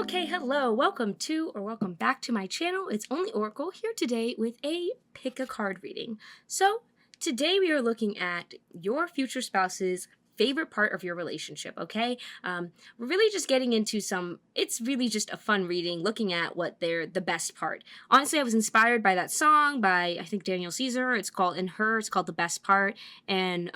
Okay, hello, welcome to or welcome back to my channel. It's Only Oracle here today with a pick a card reading. So today we are looking at your future spouse's favorite part of your relationship, okay? We're really just getting into it's really just a fun reading, looking at what they're the best part. Honestly, I was inspired by that song by, I think, Daniel Caesar. It's called In Her, it's called The Best Part. And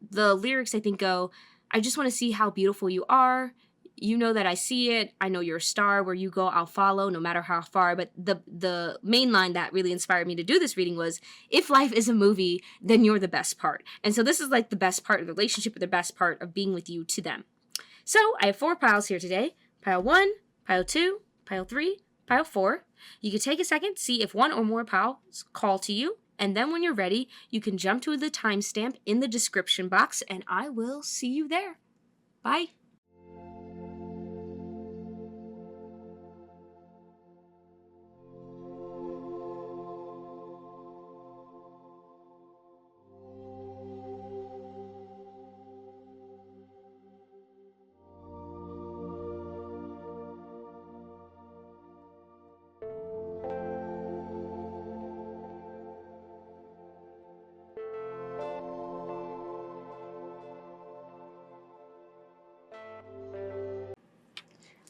the lyrics, I think, go, I just want to see how beautiful you are. You know that I see it. I know you're a star. Where you go, I'll follow, no matter how far. But the main line that really inspired me to do this reading was, if life is a movie, then you're the best part. And so this is like the best part of the relationship, or the best part of being with you to them. So I have 4 piles here today. Pile 1, pile 2, pile 3, pile 4. You can take a second, see if one or more piles call to you. And then when you're ready, you can jump to the timestamp in the description box, and I will see you there. Bye.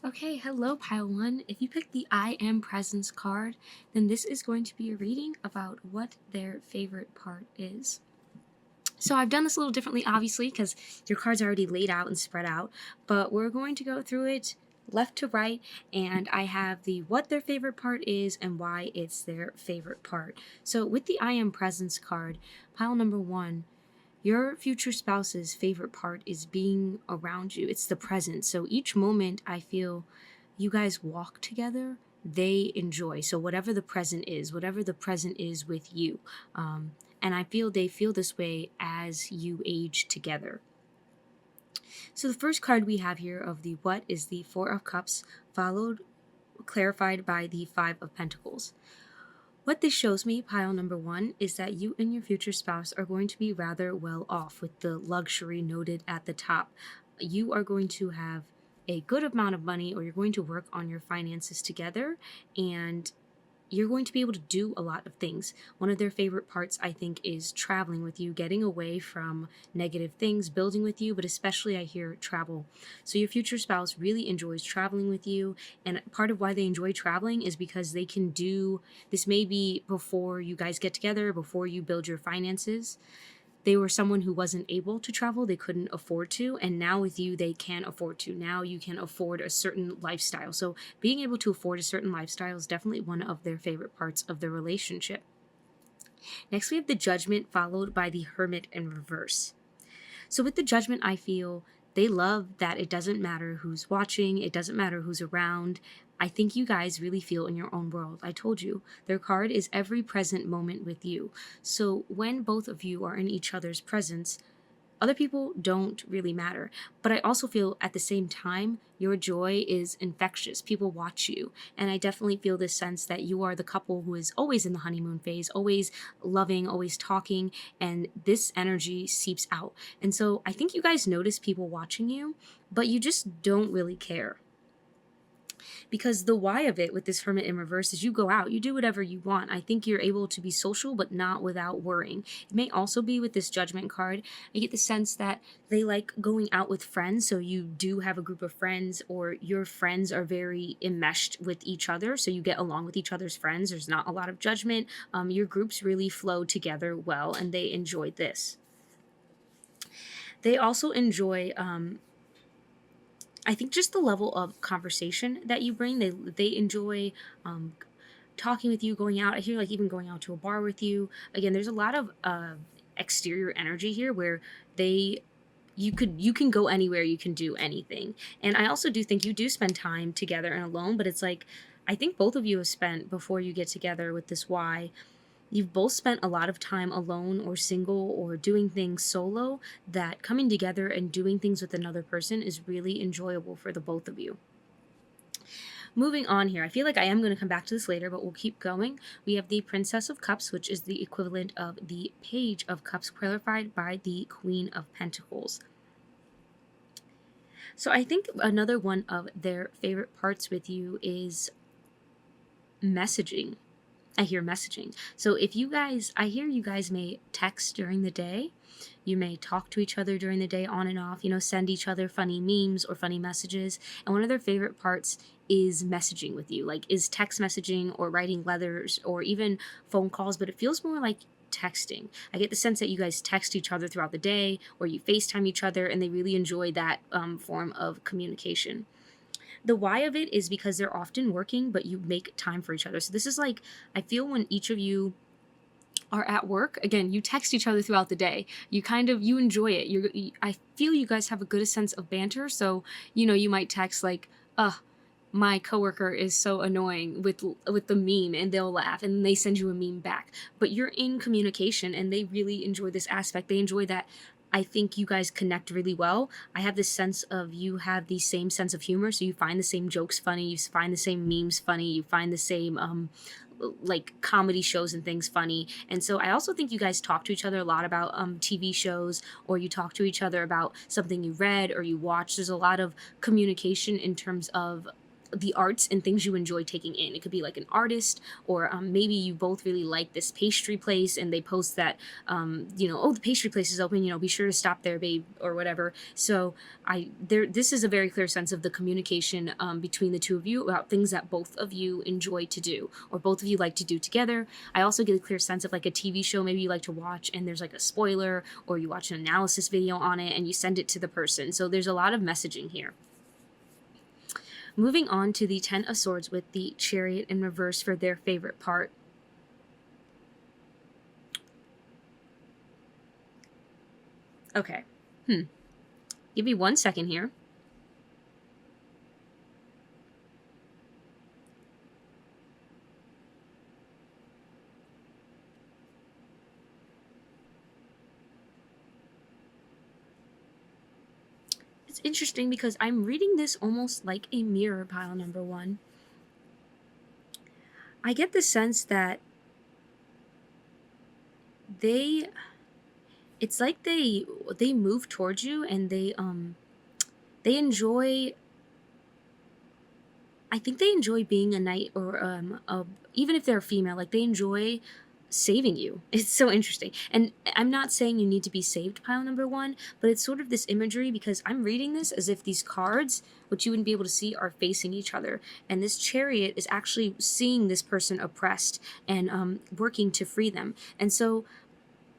Okay, hello pile 1. If you picked the I Am Presence card, then this is going to be a reading about what their favorite part is. So I've done this a little differently, obviously, because your cards are already laid out and spread out, but we're going to go through it left to right, and I have the what their favorite part is and why it's their favorite part. So with the I Am Presence card, pile number 1, your future spouse's favorite part is being around you. It's the present. So each moment I feel you guys walk together, they enjoy. So whatever the present is with you. And I feel they feel this way as you age together. So the first card we have here of the what is the 4 of Cups, clarified by the 5 of Pentacles. What this shows me, pile number 1, is that you and your future spouse are going to be rather well off, with the luxury noted at the top. You are going to have a good amount of money, or you're going to work on your finances together, and you're going to be able to do a lot of things. One of their favorite parts, I think, is traveling with you, getting away from negative things, building with you, but especially I hear travel. So your future spouse really enjoys traveling with you, and part of why they enjoy traveling is because they can do this maybe before you guys get together, before you build your finances. They were someone who wasn't able to travel, they couldn't afford to, and now with you, they can afford to. Now you can afford a certain lifestyle. So being able to afford a certain lifestyle is definitely one of their favorite parts of the relationship. Next, we have the Judgment, followed by the Hermit in reverse. So with the Judgment, I feel they love that it doesn't matter who's watching, it doesn't matter who's around. I think you guys really feel in your own world. I told you, their card is every present moment with you. So when both of you are in each other's presence, other people don't really matter. But I also feel at the same time, your joy is infectious. People watch you. And I definitely feel this sense that you are the couple who is always in the honeymoon phase, always loving, always talking, and this energy seeps out. And so I think you guys notice people watching you, but you just don't really care. Because the why of it with this Hermit in reverse is you go out, you do whatever you want. I think you're able to be social, but not without worrying. It may also be with this Judgment card. I get the sense that they like going out with friends. So you do have a group of friends, or your friends are very enmeshed with each other. So you get along with each other's friends. There's not a lot of judgment. Your groups really flow together well, and they enjoy this. They also enjoy I think just the level of conversation that you bring. They enjoy talking with you, going out. I hear like even going out to a bar with you. Again, there's a lot of exterior energy here where you can go anywhere, you can do anything. And I also do think you do spend time together and alone, but it's like I think both of you have spent, before you get together with this why, you've both spent a lot of time alone or single or doing things solo, that coming together and doing things with another person is really enjoyable for the both of you. Moving on here, I feel like I am going to come back to this later, but we'll keep going. We have the Princess of Cups, which is the equivalent of the Page of Cups, clarified by the Queen of Pentacles. So I think another one of their favorite parts with you is messaging. I hear messaging. So if you guys, I hear you guys may text during the day. You may talk to each other during the day on and off, send each other funny memes or funny messages. And one of their favorite parts is messaging with you, like is text messaging or writing letters or even phone calls, but it feels more like texting. I get the sense that you guys text each other throughout the day or you FaceTime each other, and they really enjoy that form of communication. The why of it is because they're often working, but you make time for each other. So this is like, I feel when each of you are at work, again, you text each other throughout the day. You enjoy it. I feel you guys have a good sense of banter. So, you might text like, my coworker is so annoying with the meme, and they'll laugh and they send you a meme back. But you're in communication and they really enjoy this aspect. They enjoy that. I think you guys connect really well. I have this sense of you have the same sense of humor, so you find the same jokes funny, you find the same memes funny, you find the same like comedy shows and things funny. And so I also think you guys talk to each other a lot about TV shows, or you talk to each other about something you read or you watch. There's a lot of communication in terms of the arts and things you enjoy taking in. It could be like an artist, or maybe you both really like this pastry place and they post that, oh, the pastry place is open, be sure to stop there, babe, or whatever. So this is a very clear sense of the communication between the two of you about things that both of you enjoy to do, or both of you like to do together. I also get a clear sense of like a TV show maybe you like to watch and there's like a spoiler, or you watch an analysis video on it and you send it to the person. So there's a lot of messaging here. Moving on to the Ten of Swords with the Chariot in reverse for their favorite part. Okay. Give me 1 second here. It's interesting because I'm reading this almost like a mirror, pile number one. I get the sense that it's like they move towards you and they enjoy, I think they enjoy being a knight, or even if they're a female, like they enjoy saving you. It's so interesting. And I'm not saying you need to be saved, pile number one, but it's sort of this imagery, because I'm reading this as if these cards, which you wouldn't be able to see, are facing each other, and this Chariot is actually seeing this person oppressed and working to free them. And so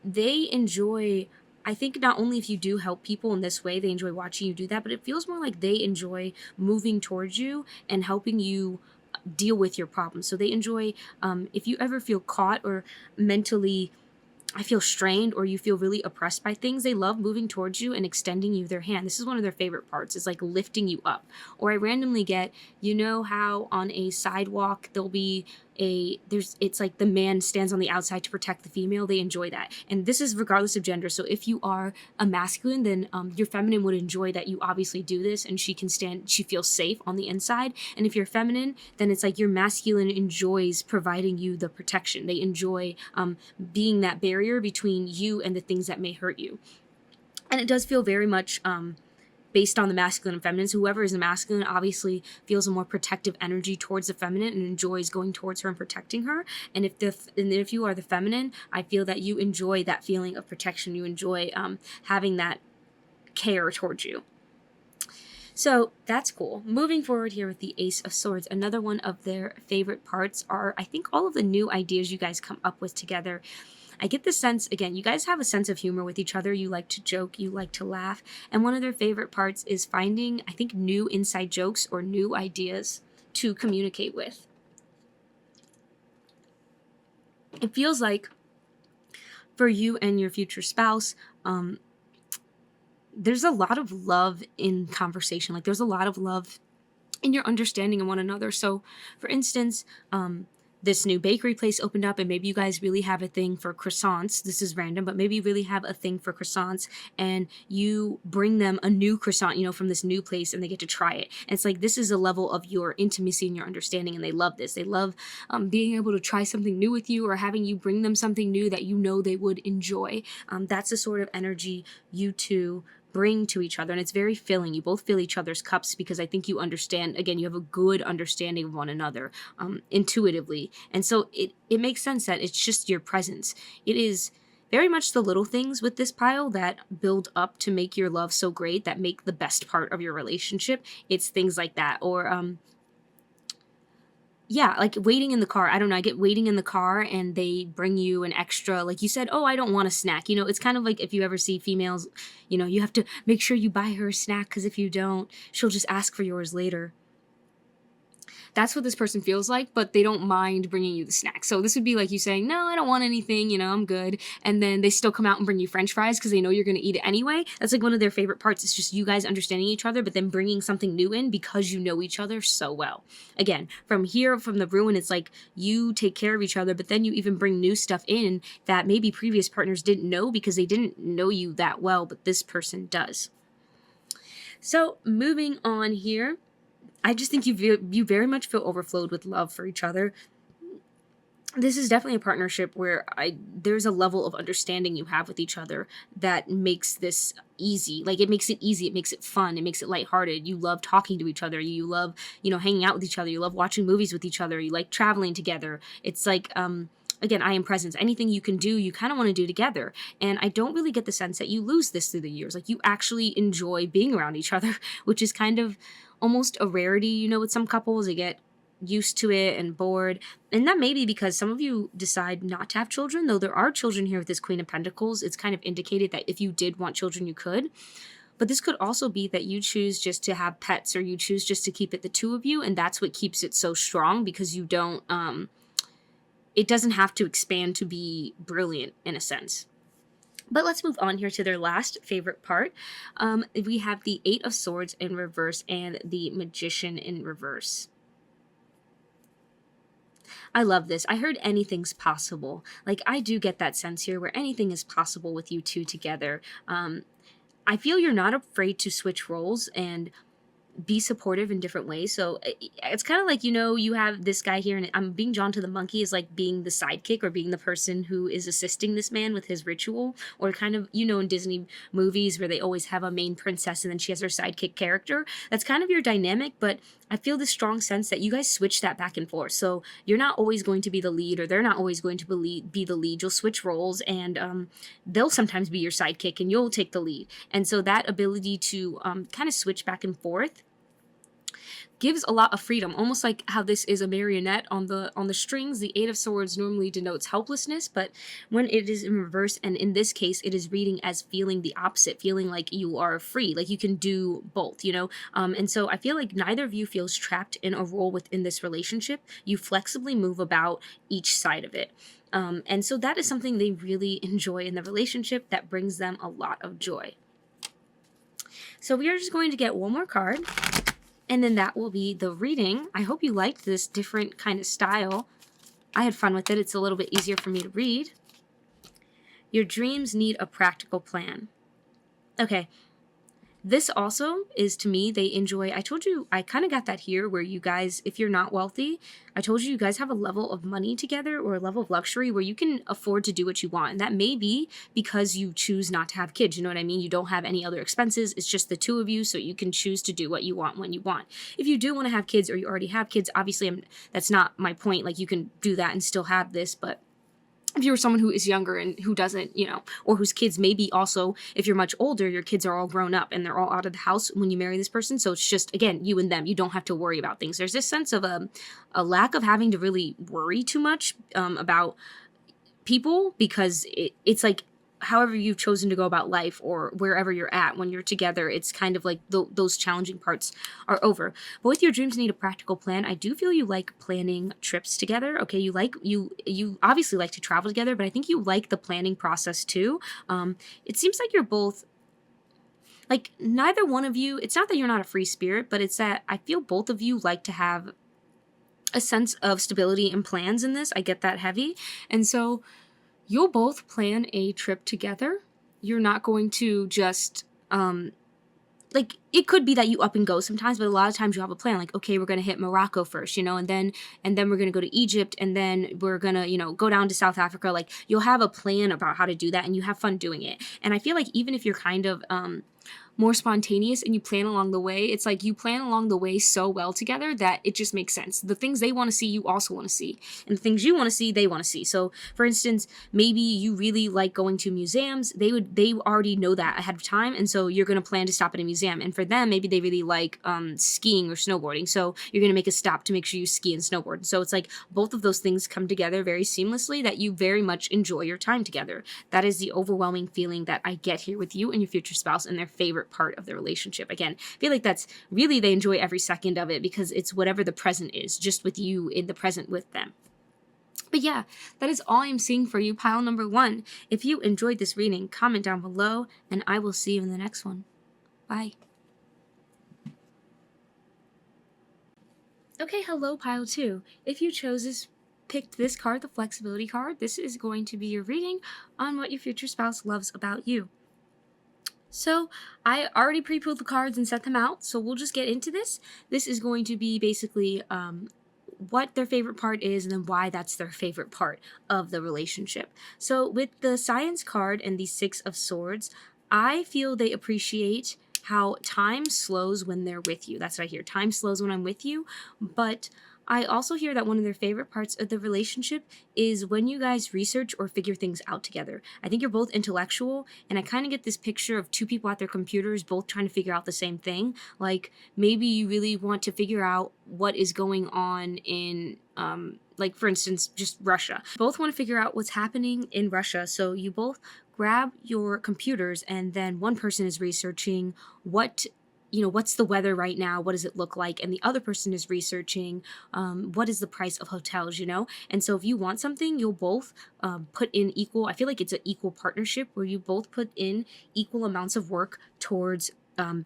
they enjoy, I think, not only if you do help people in this way, they enjoy watching you do that, but it feels more like they enjoy moving towards you and helping you deal with your problems. So they enjoy, if you ever feel caught or mentally, I feel strained, or you feel really oppressed by things, they love moving towards you and extending you their hand. This is one of their favorite parts. It's like lifting you up. Or I randomly get, how on a sidewalk there'll be it's like the man stands on the outside to protect the female. They enjoy that. And this is regardless of gender. So if you are a masculine, then your feminine would enjoy that you obviously do this, and she feels safe on the inside. And if you're feminine, then it's like your masculine enjoys providing you the protection. They enjoy being that barrier between you and the things that may hurt you. And it does feel very much based on the masculine and feminine. So whoever is a masculine obviously feels a more protective energy towards the feminine and enjoys going towards her and protecting her. And if you are the feminine, I feel that you enjoy that feeling of protection. You enjoy having that care towards you. So that's cool. Moving forward here with the Ace of Swords, another one of their favorite parts are, I think, all of the new ideas you guys come up with together. I get the sense, again, you guys have a sense of humor with each other. You like to joke, you like to laugh. And one of their favorite parts is finding, I think, new inside jokes or new ideas to communicate with. It feels like for you and your future spouse, there's a lot of love in conversation. Like there's a lot of love in your understanding of one another. So for instance, this new bakery place opened up, and maybe you guys really have a thing for croissants. This is random, but maybe you really have a thing for croissants, and you bring them a new croissant, from this new place, and they get to try it. And it's like, this is a level of your intimacy and your understanding, and they love this. They love being able to try something new with you, or having you bring them something new that they would enjoy. That's the sort of energy you two bring to each other, and it's very filling. You both fill each other's cups because I think you understand, again, you have a good understanding of one another intuitively. And so it makes sense that it's just your presence. It is very much the little things with this pile that build up to make your love so great, that make the best part of your relationship. It's things like that. Or yeah, like waiting in the car. I don't know. I get waiting in the car and they bring you an extra, like you said, oh, I don't want a snack. You know, it's kind of like if you ever see females, you know, you have to make sure you buy her a snack because if you don't, she'll just ask for yours later. That's what this person feels like, but they don't mind bringing you the snack. So this would be like you saying, no, I don't want anything, you know, I'm good. And then they still come out and bring you French fries because they know you're going to eat it anyway. That's like one of their favorite parts. It's just you guys understanding each other, but then bringing something new in because you know each other so well. Again, from the ruin, it's like you take care of each other, but then you even bring new stuff in that maybe previous partners didn't know because they didn't know you that well, but this person does. So moving on here. I just think you very much feel overflowed with love for each other. This is definitely a partnership where there's a level of understanding you have with each other that makes this easy. Like it makes it easy, it makes it fun, it makes it lighthearted. You love talking to each other, you love, you know, hanging out with each other, you love watching movies with each other, you like traveling together. It's like again, I am presence. Anything you can do, you kind of want to do together. And I don't really get the sense that you lose this through the years. Like you actually enjoy being around each other, which is kind of almost a rarity, you know, with some couples. They get used to it and bored. And that may be because some of you decide not to have children, though there are children here with this Queen of Pentacles. It's kind of indicated that if you did want children, you could. But this could also be that you choose just to have pets, or you choose just to keep it the two of you. And that's what keeps it so strong, because you don't, it doesn't have to expand to be brilliant in a sense. But let's move on here to their last favorite part. We have the Eight of Swords in reverse and the Magician in reverse. I love this. I heard anything's possible. Like, I do get that sense here where anything is possible with you two together. I feel you're not afraid to switch roles and be supportive in different ways. So it's kind of like, you know, you have this guy here, and I'm being drawn to the monkey as like being the sidekick or being the person who is assisting this man with his ritual, or kind of, you know, in Disney movies where they always have a main princess and then she has her sidekick character. That's kind of your dynamic, but I feel this strong sense that you guys switch that back and forth. So you're not always going to be the lead, or they're not always going to be the lead. You'll switch roles, and they'll sometimes be your sidekick and you'll take the lead. And so that ability to kind of switch back and forth gives a lot of freedom, almost like how this is a marionette on the strings. The Eight of Swords normally denotes helplessness, but when it is in reverse, and in this case it is reading as feeling the opposite, feeling like you are free, like you can do both, you know. And so I feel like neither of you feels trapped in a role within this relationship. You flexibly move about each side of it. And so that is something they really enjoy in the relationship, that brings them a lot of joy. So we are just going to get one more card, and then that will be the reading. I hope you liked this different kind of style. I had fun with it. It's a little bit easier for me to read. Your dreams need a practical plan. Okay. This also is, to me, they enjoy, I told you, I kind of got that here where you guys, if you're not wealthy, I told you guys have a level of money together, or a level of luxury where you can afford to do what you want. And that may be because you choose not to have kids. You know what I mean? You don't have any other expenses. It's just the two of you, so you can choose to do what you want when you want. If you do want to have kids, or you already have kids, obviously that's not my point. Like, you can do that and still have this, but if you're someone who is younger and who doesn't, you know, or whose kids maybe also, if you're much older, your kids are all grown up and they're all out of the house when you marry this person. So it's just, again, you and them. You don't have to worry about things. There's this sense of a lack of having to really worry too much about people, because it's like, however you've chosen to go about life, or wherever you're at when you're together, it's kind of like those challenging parts are over. But with your dreams need a practical plan, I do feel you like planning trips together. Okay, you obviously like to travel together, but I think you like the planning process too. It seems like you're both, like, neither one of you, it's not that you're not a free spirit, but it's that I feel both of you like to have a sense of stability and plans in this. I get that heavy. And so you'll both plan a trip together. You're not going to just, like, it could be that you up and go sometimes, but a lot of times you have a plan. Like, okay, we're going to hit Morocco first, you know, and then we're going to go to Egypt, and then we're going to, you know, go down to South Africa. Like, you'll have a plan about how to do that, and you have fun doing it. And I feel like even if you're kind of, more spontaneous and you plan along the way. It's like you plan along the way so well together that it just makes sense. The things they want to see, you also want to see. And the things you want to see, they want to see. So for instance, maybe you really like going to museums. They already know that ahead of time. And so you're going to plan to stop at a museum. And for them, maybe they really like skiing or snowboarding. So you're going to make a stop to make sure you ski and snowboard. So it's like both of those things come together very seamlessly that you very much enjoy your time together. That is the overwhelming feeling that I get here with you and your future spouse and their favorite part of the relationship. Again, I feel like that's really, they enjoy every second of it because it's whatever the present is, just with you in the present with them. But yeah, that is all I'm seeing for you, pile number 1. If you enjoyed this reading, comment down below, and I will see you in the next one. Bye. Okay, hello, pile 2. If you picked this card, the flexibility card, this is going to be your reading on what your future spouse loves about you. So I already pre-pulled the cards and set them out, so we'll just get into this. This is going to be basically what their favorite part is and then why that's their favorite part of the relationship. So with the Science card and the 6 of Swords, I feel they appreciate how time slows when they're with you. That's what I hear. Time slows when I'm with you, but I also hear that one of their favorite parts of the relationship is when you guys research or figure things out together. I think you're both intellectual, and I kind of get this picture of 2 people at their computers both trying to figure out the same thing. Like, maybe you really want to figure out what is going on in, like, for instance, just Russia. Both want to figure out what's happening in Russia, so you both grab your computers, and then one person is researching what's the weather right now? What does it look like? And the other person is researching what is the price of hotels, And so if you want something, you'll both put in equal, I feel like it's an equal partnership where you both put in equal amounts of work towards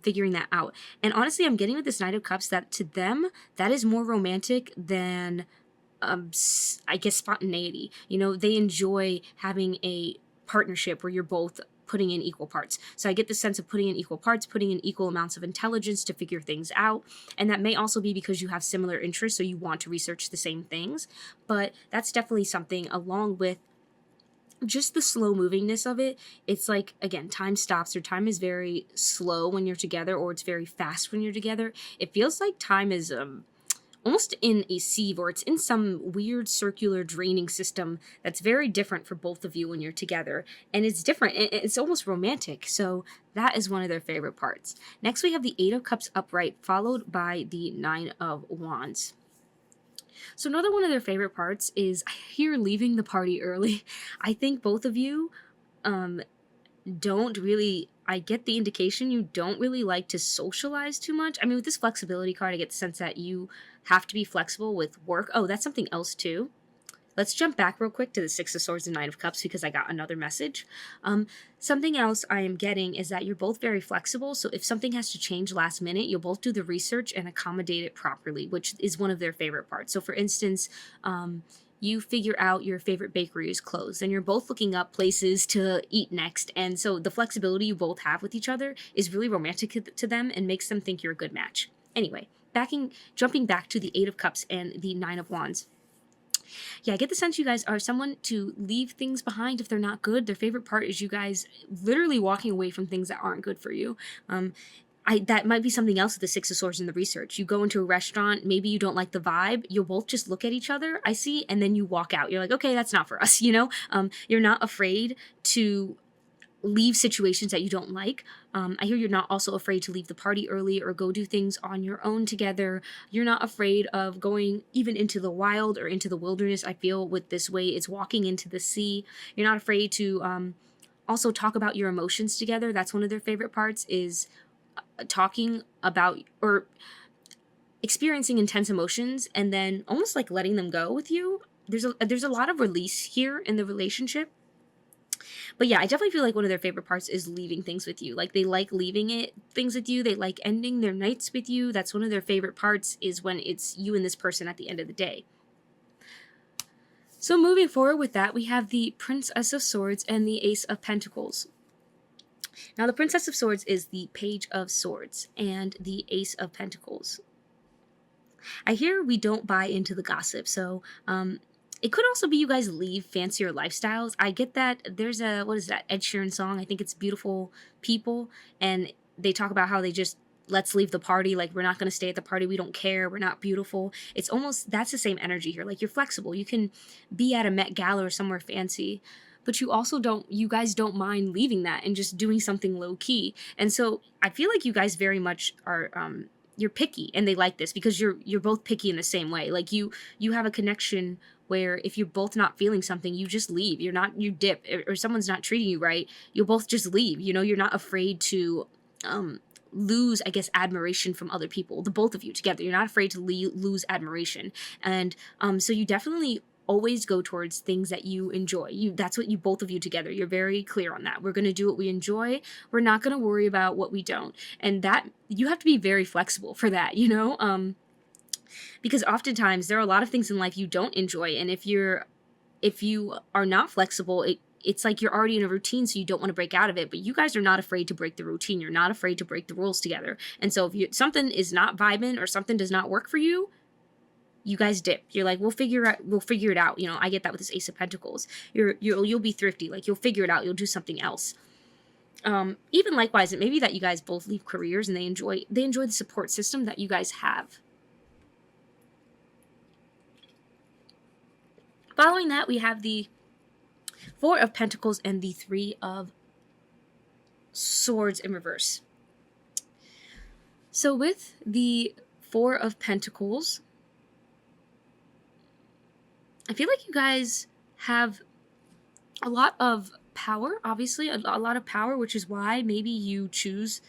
figuring that out. And honestly, I'm getting with this Knight of Cups that to them, that is more romantic than, I guess, spontaneity. They enjoy having a partnership where you're both putting in equal parts. So I get the sense of putting in equal parts, putting in equal amounts of intelligence to figure things out. And that may also be because you have similar interests, so you want to research the same things. But that's definitely something, along with just the slow movingness of it. It's like, again, time stops, or time is very slow when you're together, or it's very fast when you're together. It feels like time is almost in a sieve, or it's in some weird circular draining system that's very different for both of you when you're together. And it's different. It's almost romantic. So that is one of their favorite parts. Next, we have the 8 of Cups upright, followed by the 9 of Wands. So another one of their favorite parts is, I hear, leaving the party early. I think both of you don't really, I get the indication you don't really like to socialize too much. I mean, with this flexibility card, I get the sense that you have to be flexible with work. Oh, that's something else too. Let's jump back real quick to the 6 of Swords and 9 of Cups because I got another message. Something else I am getting is that you're both very flexible. So if something has to change last minute, you'll both do the research and accommodate it properly, which is one of their favorite parts. So for instance, you figure out your favorite bakery is closed, and you're both looking up places to eat next. And so the flexibility you both have with each other is really romantic to them and makes them think you're a good match. Anyway, jumping back to the 8 of Cups and the 9 of Wands. Yeah, I get the sense you guys are someone to leave things behind if they're not good. Their favorite part is you guys literally walking away from things that aren't good for you. That might be something else with the 6 of Swords in the research. You go into a restaurant, maybe you don't like the vibe, you'll both just look at each other, I see, and then you walk out. You're like, okay, that's not for us, You're not afraid to leave situations that you don't like. I hear you're not also afraid to leave the party early or go do things on your own together. You're not afraid of going even into the wild or into the wilderness. I feel with this way, it's walking into the sea. You're not afraid to also talk about your emotions together. That's one of their favorite parts, is talking about or experiencing intense emotions and then almost like letting them go with you. There's a lot of release here in the relationship. But yeah, I definitely feel like one of their favorite parts is leaving things with you. Like, they like leaving things with you. They like ending their nights with you. That's one of their favorite parts, is when it's you and this person at the end of the day. So moving forward with that, we have the Princess of Swords and the Ace of Pentacles. Now, the Princess of Swords is the Page of Swords and the Ace of Pentacles. I hear we don't buy into the gossip, so it could also be you guys leave fancier lifestyles. I get that. There's a, what is that, Ed Sheeran song? I think it's Beautiful People, and they talk about how they just, let's leave the party, like we're not going to stay at the party, we don't care, we're not beautiful. It's almost, that's the same energy here. Like you're flexible, you can be at a Met Gala or somewhere fancy, but you also don't, you guys don't mind leaving that and just doing something low key. And so I feel like you guys very much are you're picky, and they like this because you're both picky in the same way. Like you have a connection where if you're both not feeling something, you just leave. You're not, you dip, or someone's not treating you right, you'll both just leave. You know, you're not afraid to lose, I guess, admiration from other people. The both of you together, you're not afraid to lose admiration. And so you definitely always go towards things that you enjoy. That's what you, both of you together, you're very clear on that. We're going to do what we enjoy. We're not going to worry about what we don't. And that, you have to be very flexible for that, you know, because oftentimes there are a lot of things in life you don't enjoy. And if you are not flexible, it's like you're already in a routine, so you don't want to break out of it. But you guys are not afraid to break the routine. You're not afraid to break the rules together. And so if something is not vibing or something does not work for you, you guys dip. You're like, we'll figure it out. You know, I get that with this Ace of Pentacles. You'll be thrifty. Like you'll figure it out. You'll do something else. Even likewise, it may be that you guys both leave careers and they enjoy the support system that you guys have. Following that, we have the Four of Pentacles and the Three of Swords in reverse. So with the Four of Pentacles, I feel like you guys have a lot of power, obviously, a lot of power, which is why maybe you choose,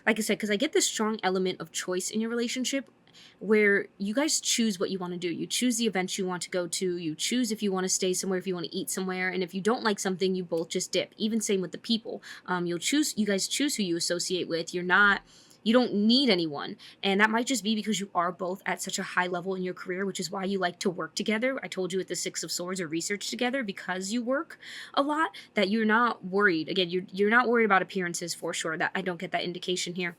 like I said, because I get this strong element of choice in your relationship where you guys choose what you want to do. You choose the events you want to go to. You choose if you want to stay somewhere, if you want to eat somewhere. And if you don't like something, you both just dip. Even same with the people. You guys choose who you associate with. You don't need anyone. And that might just be because you are both at such a high level in your career, which is why you like to work together. I told you with the Six of Swords, or research together, because you work a lot, that you're not worried. Again, you're not worried about appearances for sure. That I don't get that indication here.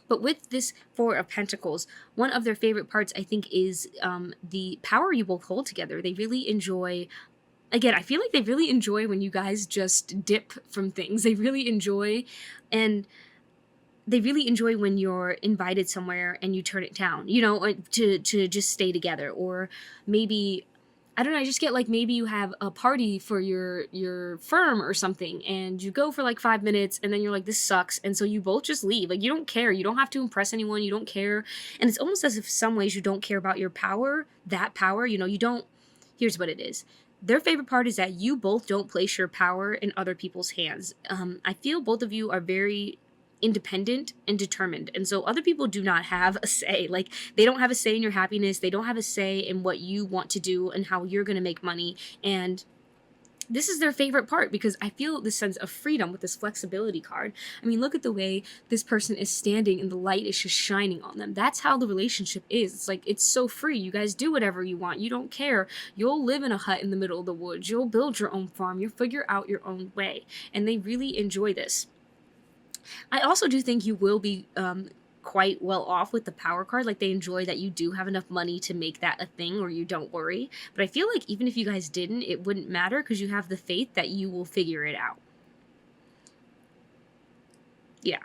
But with this Four of Pentacles, one of their favorite parts, I think, is the power you both hold together. They really enjoy, again, I feel like they really enjoy when you guys just dip from things. They really enjoy, and they really enjoy when you're invited somewhere and you turn it down, you know, to just stay together. Or maybe, I don't know, I just get like, maybe you have a party for your firm or something, and you go for like 5 minutes, and then you're like, this sucks, and so you both just leave. Like, you don't care. You don't have to impress anyone. You don't care. And it's almost as if some ways you don't care about your power, that power, you know, you don't. Here's what it is. Their favorite part is that you both don't place your power in other people's hands. I feel both of you are very independent and determined, and so other people do not have a say. Like, they don't have a say in your happiness. They don't have a say in what you want to do and how you're going to make money. And this is their favorite part, because I feel this sense of freedom with this flexibility card. I mean, look at the way this person is standing and the light is just shining on them. That's how the relationship is. It's like, it's so free. You guys do whatever you want. You don't care. You'll live in a hut in the middle of the woods. You'll build your own farm. You'll figure out your own way. And they really enjoy this. I also do think you will be quite well off with the power card. Like, they enjoy that you do have enough money to make that a thing, or you don't worry. But I feel like even if you guys didn't, it wouldn't matter, because you have the faith that you will figure it out. Yeah.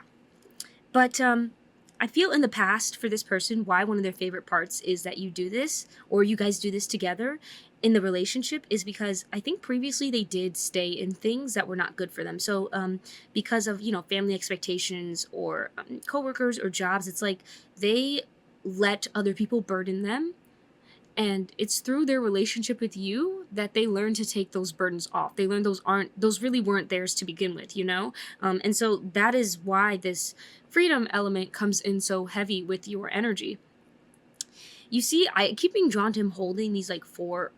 But I feel in the past for this person, why one of their favorite parts is that you do this, or you guys do this together in the relationship, is because I think previously they did stay in things that were not good for them. So because of, you know, family expectations, or coworkers, or jobs, it's like they let other people burden them. And it's through their relationship with you that they learn to take those burdens off. They learn those really weren't theirs to begin with, you know? And so that is why this freedom element comes in so heavy with your energy. You see, I keep being drawn to him holding these like four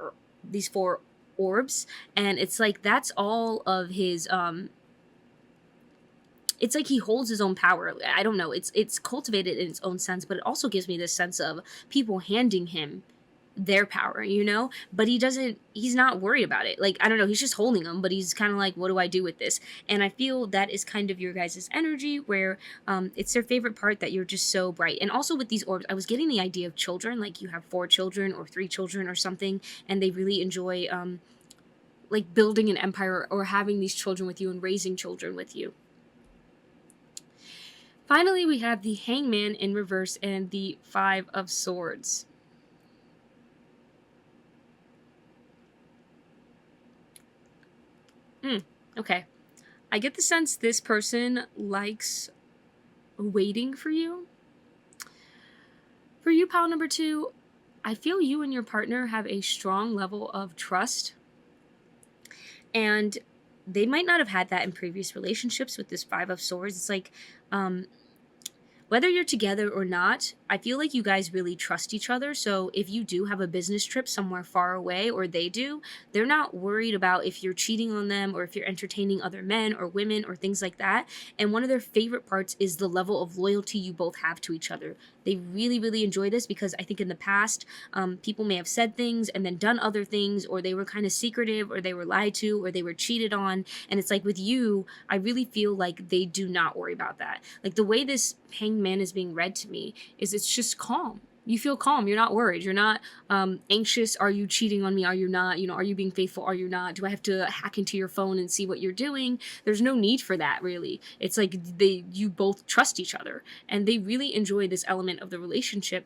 orbs, and it's like that's all of his it's like he holds his own power. I don't know, it's cultivated in its own sense, but it also gives me this sense of people handing him their power, you know, but he's not worried about it. Like, I don't know, he's just holding them, but he's kind of like, what do I do with this? And I feel that is kind of your guys' energy, where it's their favorite part that you're just so bright. And also with these orbs, I was getting the idea of children, like you have 4 children or 3 children or something, and they really enjoy like building an empire, or having these children with you and raising children with you. Finally, we have the Hangman in reverse and the Five of Swords. Okay. I get the sense this person likes waiting for you. For you, pile number 2, I feel you and your partner have a strong level of trust, and they might not have had that in previous relationships with this Five of Swords. It's like, whether you're together or not, I feel like you guys really trust each other. So if you do have a business trip somewhere far away, or they do, they're not worried about if you're cheating on them or if you're entertaining other men or women or things like that. And one of their favorite parts is the level of loyalty you both have to each other. They really, really enjoy this because I think in the past, people may have said things and then done other things, or they were kind of secretive, or they were lied to, or they were cheated on. And it's like with you, I really feel like they do not worry about that. Like the way this Hangman is being read to me is it's just calm. You feel calm. You're not worried. You're not anxious. Are you cheating on me? Are you not? You know, are you being faithful? Are you not? Do I have to hack into your phone and see what you're doing? There's no need for that, really. It's like you both trust each other, and they really enjoy this element of the relationship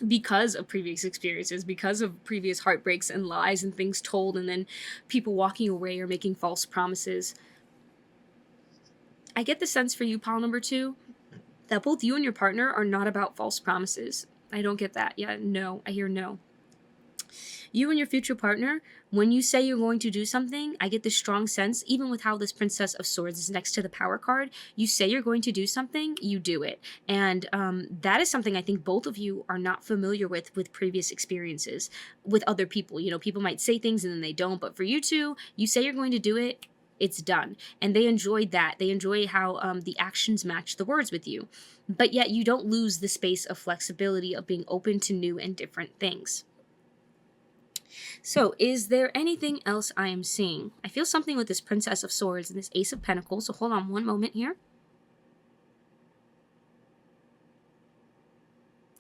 because of previous experiences, because of previous heartbreaks and lies and things told, and then people walking away or making false promises. I get the sense for you, pile number 2, that both you and your partner are not about false promises. I don't get that. Yeah, no. I hear no. You and your future partner, when you say you're going to do something, I get this strong sense, even with how this Princess of Swords is next to the Power card, you say you're going to do something, you do it. And that is something I think both of you are not familiar with previous experiences with other people. You know, people might say things and then they don't, but for you two, you say you're going to do it, it's done. And they enjoyed that. They enjoy how the actions match the words with you. But yet you don't lose the space of flexibility of being open to new and different things. So, is there anything else I am seeing? I feel something with this Princess of Swords and this Ace of Pentacles. So hold on one moment here.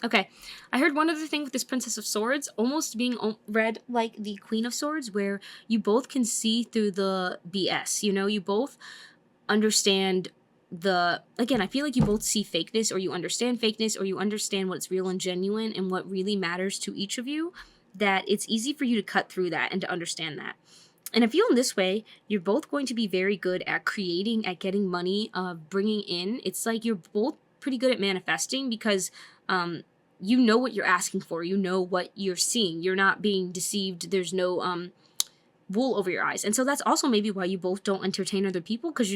Okay, I heard one other thing with this Princess of Swords, almost being read like the Queen of Swords, where you both can see through the BS. You know, you both understand again, I feel like you both see fakeness, or you understand fakeness, or you understand what's real and genuine and what really matters to each of you, that it's easy for you to cut through that and to understand that. And I feel in this way, you're both going to be very good at creating, at getting money, bringing in. It's like you're both pretty good at manifesting because, you know what you're asking for. You know what you're seeing. You're not being deceived. There's no wool over your eyes. And so that's also maybe why you both don't entertain other people, because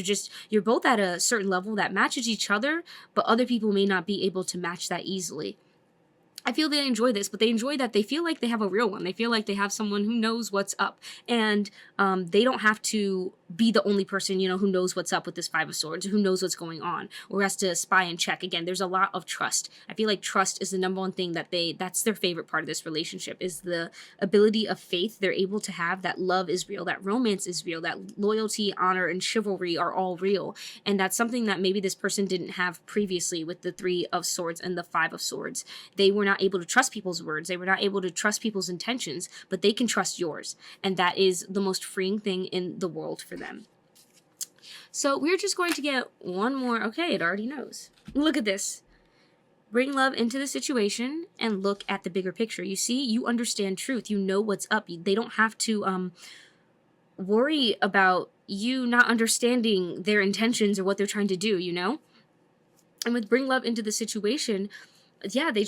you're both at a certain level that matches each other, but other people may not be able to match that easily. I feel they enjoy this, but they enjoy that they feel like they have a real one. They feel like they have someone who knows what's up, and they don't have to be the only person, you know, who knows what's up with this Five of Swords, who knows what's going on, or has to spy and check. Again, there's a lot of trust. I feel like trust is the number one thing that's their favorite part of this relationship, is the ability of faith they're able to have, that love is real, that romance is real, that loyalty, honor, and chivalry are all real. And that's something that maybe this person didn't have previously with the Three of Swords and the Five of Swords. They were not able to trust people's words. They were not able to trust people's intentions, but they can trust yours. And that is the most freeing thing in the world for them. So we're just going to get one more. Okay, it already knows. Look at this. Bring love into the situation and look at the bigger picture. You see, you understand truth. You know what's up. They don't have to worry about you not understanding their intentions or what they're trying to do, you know? And with bring love into the situation, yeah, they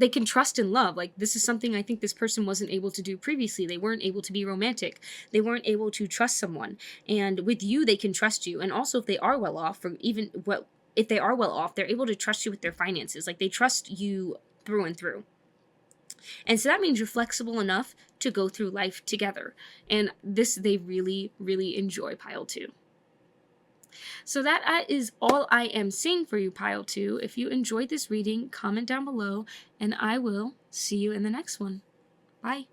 can trust and love. Like, this is something I think this person wasn't able to do previously. They weren't able to be romantic. They weren't able to trust someone. And with you, they can trust you. And also, if they are well off, if they are well off, they're able to trust you with their finances. Like, they trust you through and through. And so that means you're flexible enough to go through life together. And this, they really, really enjoy, pile 2. So that is all I am seeing for you, pile 2. If you enjoyed this reading, comment down below, and I will see you in the next one. Bye.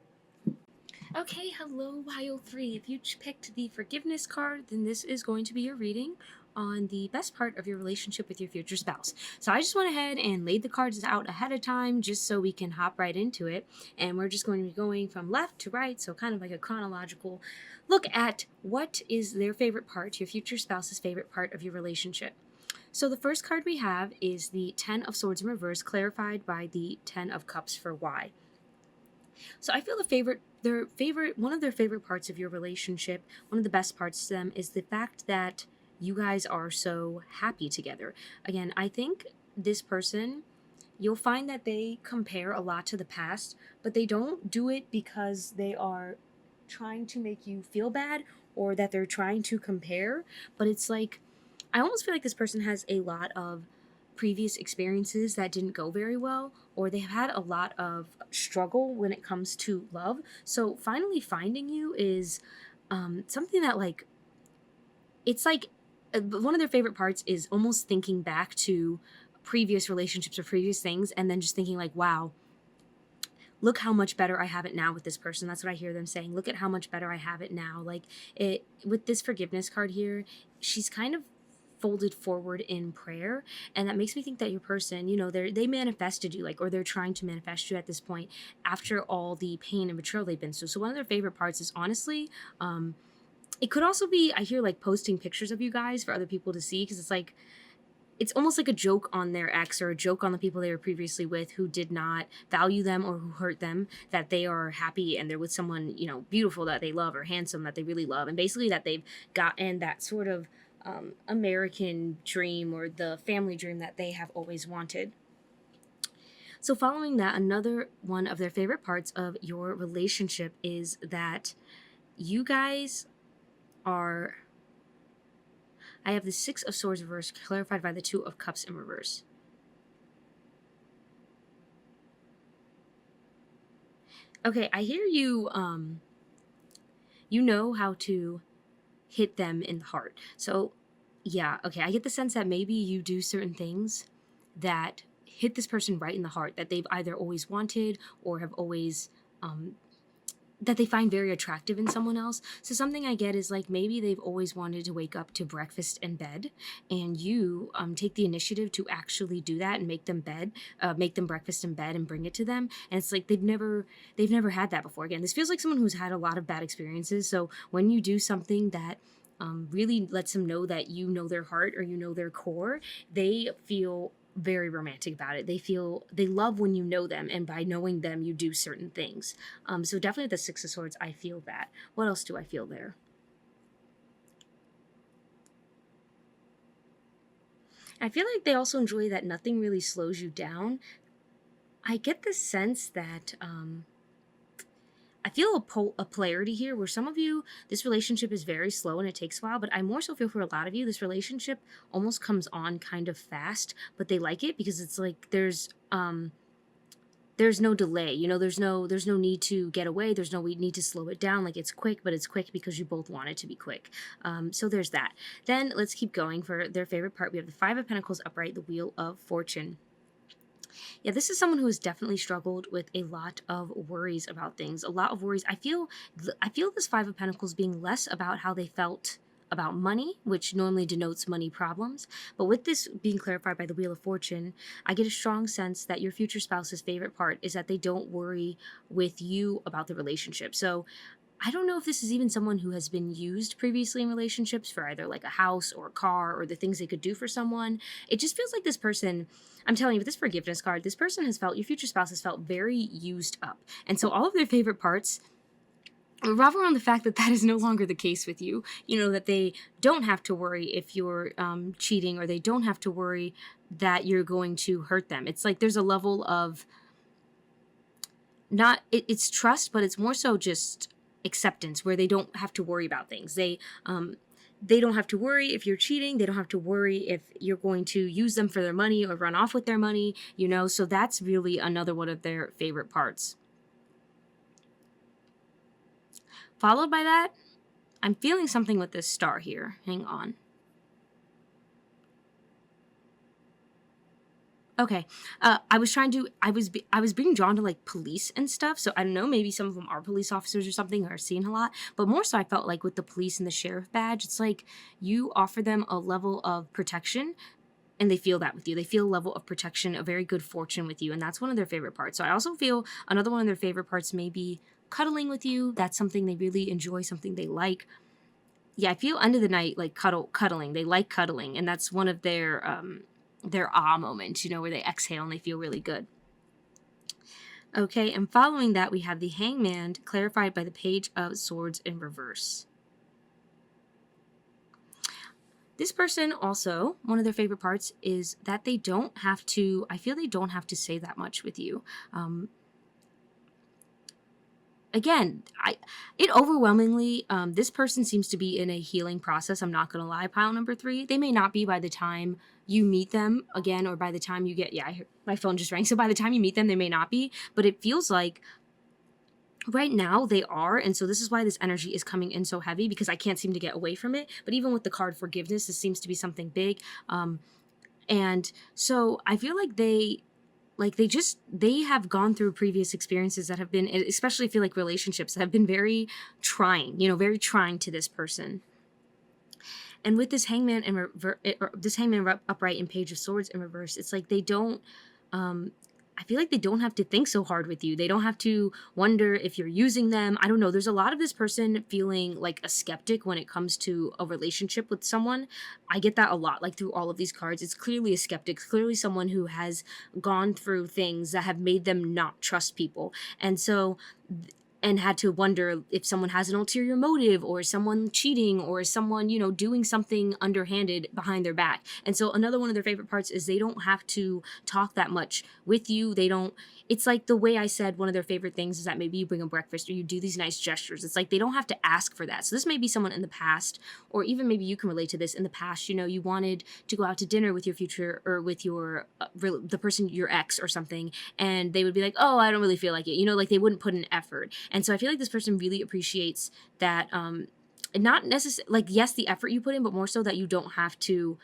Okay, hello, pile 3. If you picked the forgiveness card, then this is going to be your reading on the best part of your relationship with your future spouse. So I just went ahead and laid the cards out ahead of time just so we can hop right into it. And we're just going to be going from left to right, so kind of like a chronological look at what is their favorite part, your future spouse's favorite part of your relationship. So the first card we have is the Ten of Swords in reverse, clarified by the Ten of Cups for why. So I feel one of their favorite parts of your relationship, one of the best parts to them, is the fact that you guys are so happy together. Again, I think this person, you'll find that they compare a lot to the past, but they don't do it because they are trying to make you feel bad or that they're trying to compare, but it's like, I almost feel like this person has a lot of previous experiences that didn't go very well, or they've had a lot of struggle when it comes to love. So finally finding you is something that, like, it's like one of their favorite parts is almost thinking back to previous relationships or previous things and then just thinking like, wow, look how much better I have it now with this person. That's what I hear them saying. Look at how much better I have it now. Like, it with this forgiveness card here, she's kind of folded forward in prayer, and that makes me think that your person, you know, they manifested you, like, or they're trying to manifest you at this point after all the pain and betrayal they've been through. So one of their favorite parts is honestly, it could also be, I hear, like, posting pictures of you guys for other people to see, because it's like, it's almost like a joke on their ex or a joke on the people they were previously with who did not value them or who hurt them, that they are happy and they're with someone, you know, beautiful that they love or handsome that they really love, and basically that they've gotten that sort of American dream or the family dream that they have always wanted. So following that, another one of their favorite parts of your relationship is that you guys are, I have the Six of Swords reversed, clarified by the Two of Cups in reverse. Okay, I hear you, you know how to hit them in the heart. So yeah, okay, I get the sense that maybe you do certain things that hit this person right in the heart, that they've either always wanted or have always, that they find very attractive in someone else. So something I get is like, maybe they've always wanted to wake up to breakfast in bed, and you take the initiative to actually do that and make them breakfast in bed and bring it to them. And it's like they've never had that before. Again, this feels like someone who's had a lot of bad experiences. So when you do something that really lets them know that you know their heart or you know their core, they feel very romantic about it. They love when you know them, and by knowing them you do certain things. So definitely the Six of Swords, I feel that. What else do I feel there? I feel like they also enjoy that nothing really slows you down. I get the sense that I feel a polarity here where some of you, this relationship is very slow and it takes a while, but I more so feel for a lot of you, this relationship almost comes on kind of fast, but they like it because it's like there's no delay, you know, there's no need to get away, there's no need to slow it down, like it's quick, but it's quick because you both want it to be quick. So there's that. Then let's keep going for their favorite part. We have the Five of Pentacles upright, the Wheel of Fortune. Yeah, this is someone who has definitely struggled with a lot of worries about things, a lot of worries. I feel this Five of Pentacles being less about how they felt about money, which normally denotes money problems. But with this being clarified by the Wheel of Fortune, I get a strong sense that your future spouse's favorite part is that they don't worry with you about the relationship. So I don't know if this is even someone who has been used previously in relationships for either like a house or a car or the things they could do for someone. It just feels like this person, I'm telling you, with this forgiveness card, this person has felt, your future spouse has felt very used up. And so all of their favorite parts revolve around the fact that that is no longer the case with you. You know, that they don't have to worry if you're cheating, or they don't have to worry that you're going to hurt them. It's like there's a level of it's trust, but it's more so just acceptance, where they don't have to worry about things. They don't have to worry if you're cheating. They don't have to worry if you're going to use them for their money or run off with their money, you know. So that's really another one of their favorite parts. Followed by that, I'm feeling something with this star here. Hang on. Okay, I was being drawn to like police and stuff, so I don't know, maybe some of them are police officers or something, or are seen a lot, but more so I felt like with the police and the sheriff badge, it's like you offer them a level of protection, and they feel that with you. They feel a level of protection, a very good fortune with you, and that's one of their favorite parts. So I also feel another one of their favorite parts may be cuddling with you. That's something they really enjoy, something they like. yeah, I feel end of the night like cuddling. They like cuddling, and that's one of their moments, you know, where they exhale and they feel really good. Okay, and following that, we have the Hangman clarified by the Page of Swords in reverse. This person also, one of their favorite parts is that they don't have to, I feel they don't have to say that much with you. Again, it overwhelmingly, this person seems to be in a healing process. I'm not going to lie, pile number 3. They may not be by the time you meet them again, or by the time you get, yeah, my phone just rang. So by the time you meet them, they may not be, but it feels like right now they are. And so this is why this energy is coming in so heavy, because I can't seem to get away from it. But even with the card forgiveness, this seems to be something big. And so I feel like they have gone through previous experiences that have been, especially I feel like relationships that have been very trying, you know, very trying to this person. And with this Hangman and this Hangman upright and Page of Swords in reverse, it's like they don't, I feel like they don't have to think so hard with you. They don't have to wonder if you're using them. I don't know. There's a lot of this person feeling like a skeptic when it comes to a relationship with someone. I get that a lot, like through all of these cards. It's clearly a skeptic, clearly someone who has gone through things that have made them not trust people. And so, and had to wonder if someone has an ulterior motive, or someone cheating, or someone, you know, doing something underhanded behind their back. And so another one of their favorite parts is they don't have to talk that much with you. They don't, it's like the way I said, one of their favorite things is that maybe you bring them breakfast or you do these nice gestures. It's like they don't have to ask for that. So this may be someone in the past, or even maybe you can relate to this in the past, you know, you wanted to go out to dinner with your future, or with your, the person, your ex or something, and they would be like, oh, I don't really feel like it. You know, like they wouldn't put in effort. And so I feel like this person really appreciates that, not necessarily, like, yes, the effort you put in, but more so that you don't have to,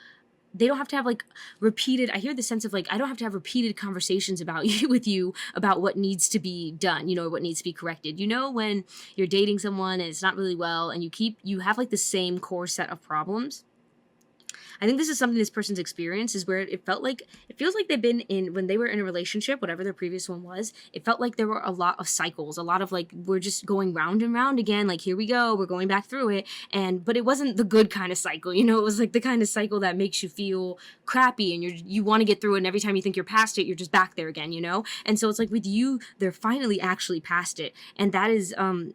they don't have to have like repeated, I hear the sense of like, I don't have to have repeated conversations about you with you about what needs to be done, you know, or what needs to be corrected. You know, when you're dating someone and it's not really well, and you have like the same core set of problems. I think this is something this person's experience is where it feels like they've been in, when they were in a relationship, whatever their previous one was, it felt like there were a lot of cycles, a lot of like, we're just going round and round again. Like, here we go, we're going back through it. But it wasn't the good kind of cycle, you know, it was like the kind of cycle that makes you feel crappy, and you want to get through it. And every time you think you're past it, you're just back there again, you know? And so it's like with you, they're finally actually past it. And that is,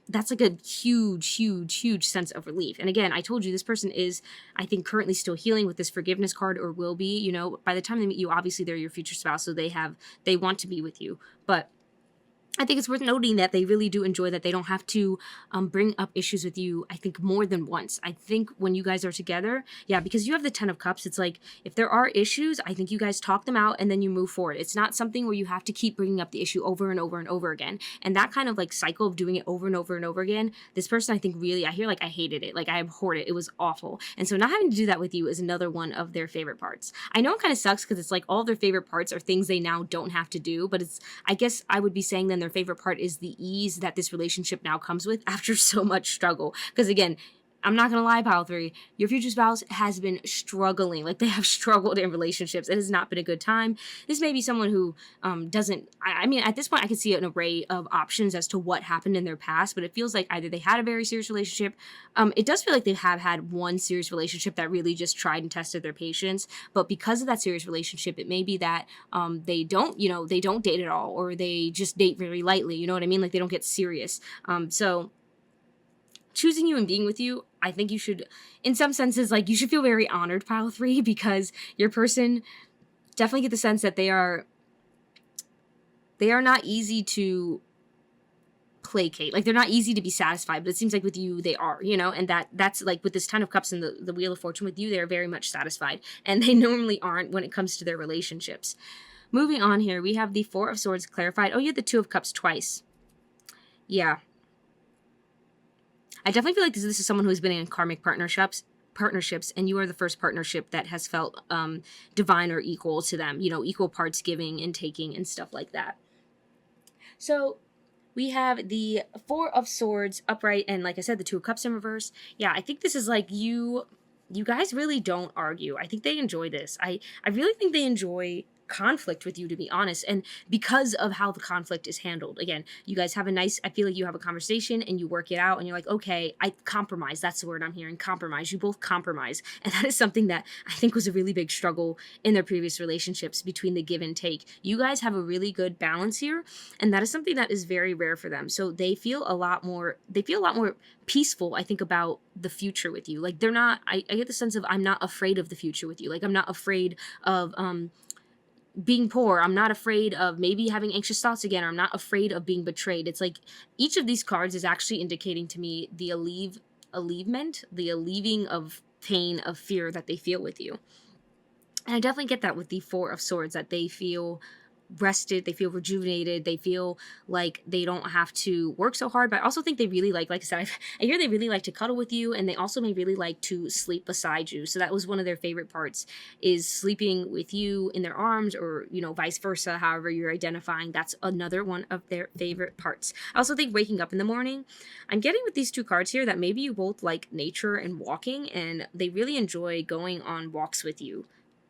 that's like a huge sense of relief. And again, I told you, this person is, I think, currently still healing with this forgiveness card, or will be, you know, by the time they meet you, obviously they're your future spouse, so they want to be with you. But I think it's worth noting that they really do enjoy that they don't have to bring up issues with you, I think, more than once. I think when you guys are together, yeah, because you have the 10 of Cups, it's like, if there are issues, I think you guys talk them out and then you move forward. It's not something where you have to keep bringing up the issue over and over and over again. And that kind of like cycle of doing it over and over and over again, this person, I think, really, I hear like, I hated it. Like, I abhorred it. It was awful. And so not having to do that with you is another one of their favorite parts. I know it kind of sucks because it's like all their favorite parts are things they now don't have to do, but it's, I guess I would be saying then their favorite part is the ease that this relationship now comes with after so much struggle. Because again, I'm not going to lie, pile 3, your future spouse has been struggling. Like, they have struggled in relationships. It has not been a good time. This may be someone who doesn't, I mean, at this point, I can see an array of options as to what happened in their past, but it feels like either they had a very serious relationship. It does feel like they have had one serious relationship that really just tried and tested their patience. But because of that serious relationship, it may be that they don't, you know, they don't date at all, or they just date very lightly. You know what I mean? Like, they don't get serious. So choosing you and being with you, I think you should, in some senses, like, you should feel very honored, pile 3, because your person, definitely get the sense that they are not easy to placate. Like, they're not easy to be satisfied, but it seems like with you, they are, you know, and that's like with this 10 of Cups and the Wheel of Fortune, with you, they're very much satisfied, and they normally aren't when it comes to their relationships. Moving on here, we have the 4 of Swords clarified. Oh, you had the 2 of Cups twice. Yeah. I definitely feel like this is someone who's been in karmic partnerships, and you are the first partnership that has felt divine or equal to them, you know, equal parts giving and taking and stuff like that. So we have the 4 of Swords upright, and like I said, the 2 of Cups in reverse. Yeah, I think this is like you guys really don't argue. I think they enjoy this. I really think they enjoy conflict with you, to be honest, and because of how the conflict is handled. Again, you guys have a nice, I feel like you have a conversation and you work it out and you're like, okay, I compromise. That's the word I'm hearing, compromise. You both compromise. And that is something that I think was a really big struggle in their previous relationships, between the give and take. You guys have a really good balance here, and that is something that is very rare for them. So they feel a lot more peaceful, I think, about the future with you. Like, they're not, I get the sense of, I'm not afraid of the future with you. Like, I'm not afraid of being poor. I'm not afraid of maybe having anxious thoughts again, or I'm not afraid of being betrayed. It's like each of these cards is actually indicating to me the alleviation, the alleviating of pain, of fear that they feel with you. And I definitely get that with the Four of Swords, that they feel rested, they feel rejuvenated, they feel like they don't have to work so hard. But I also think they really like I said, I hear they really like to cuddle with you, and they also may really like to sleep beside you. So that was one of their favorite parts, is sleeping with you in their arms, or, you know, vice versa, however you're identifying. That's another one of their favorite parts. I also think waking up in the morning, I'm getting with these two cards here that maybe you both like nature and walking, and they really enjoy going on walks with you.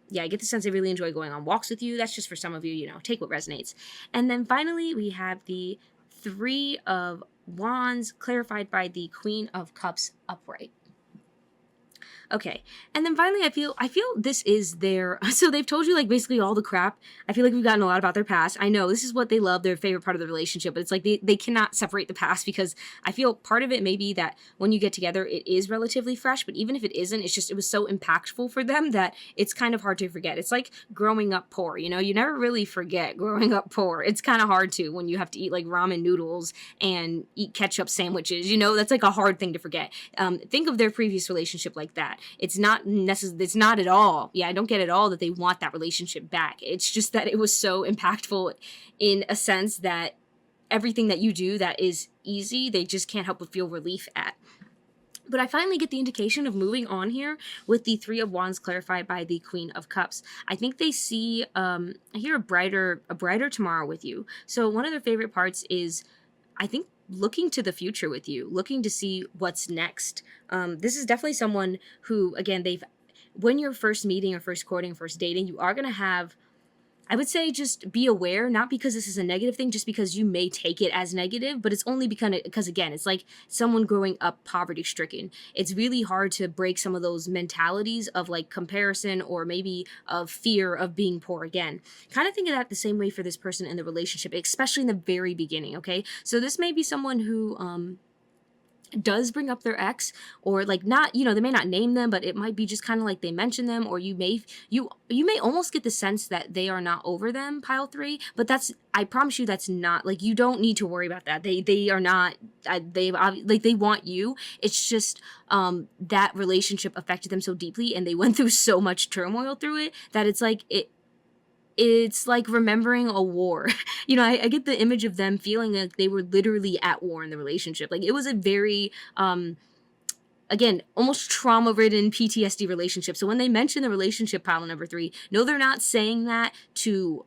Yeah, I get the sense they really enjoy going on walks with you. That's just for some of you, you know, take what resonates. And then finally, we have the Three of Wands clarified by the Queen of Cups upright. Okay, and then finally, I feel this is their, so they've told you, like, basically all the crap. I feel like we've gotten a lot about their past. I know this is what they love, their favorite part of the relationship, but it's like they cannot separate the past, because I feel part of it may be that when you get together, it is relatively fresh, but even if it isn't, it's just, it was so impactful for them that it's kind of hard to forget. It's like growing up poor, you know, you never really forget growing up poor. It's kind of hard to, when you have to eat like ramen noodles and eat ketchup sandwiches, you know, that's like a hard thing to forget. Think of their previous relationship like that. It's not at all. Yeah, I don't get at all that they want that relationship back. It's just that it was so impactful, in a sense that everything that you do that is easy, they just can't help but feel relief at. But I finally get the indication of moving on here with the Three of Wands clarified by the Queen of Cups. I think they see, I hear a brighter tomorrow with you. So one of their favorite parts is, I think, looking to the future with you, looking to see what's next. This is definitely someone who, again, when you're first meeting or first courting, first dating, you are going to have, I would say, just be aware, not because this is a negative thing, just because you may take it as negative, but it's only because again, it's like someone growing up poverty stricken. It's really hard to break some of those mentalities of like comparison, or maybe of fear of being poor again. Kind of think of that the same way for this person in the relationship, especially in the very beginning, okay? So this may be someone who, does bring up their ex, or like, not, you know, they may not name them, but it might be just kind of like they mention them, or you may almost get the sense that they are not over them, pile 3, but I promise you that's not, like, you don't need to worry about that. They are not, they want you. It's just that relationship affected them so deeply, and they went through so much turmoil through it, that it's like remembering a war. You know, I get the image of them feeling like they were literally at war in the relationship. Like, it was a very, again, almost trauma-ridden PTSD relationship. So when they mention the relationship, pile number 3, no, they're not saying that to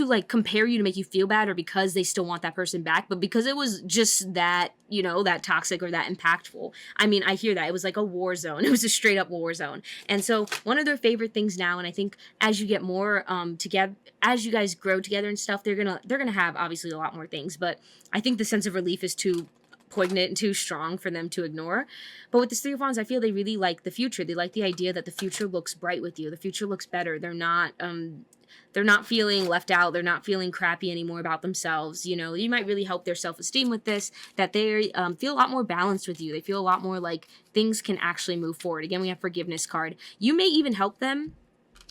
like compare you to make you feel bad, or because they still want that person back, but because it was just that, you know, that toxic or that impactful. I mean, I hear that. It was like a war zone. It was a straight up war zone. And so one of their favorite things now, and I think as you get more together, as you guys grow together and stuff, they're gonna have obviously a lot more things, but I think the sense of relief is too poignant and too strong for them to ignore. But with this Three of Wands, I feel they really like the future. They like the idea that the future looks bright with you. The future looks better. They're not feeling left out. They're not feeling crappy anymore about themselves. You know, you might really help their self-esteem with this, that they feel a lot more balanced with you. They feel a lot more like things can actually move forward. Again, we have Forgiveness card. You may even help them.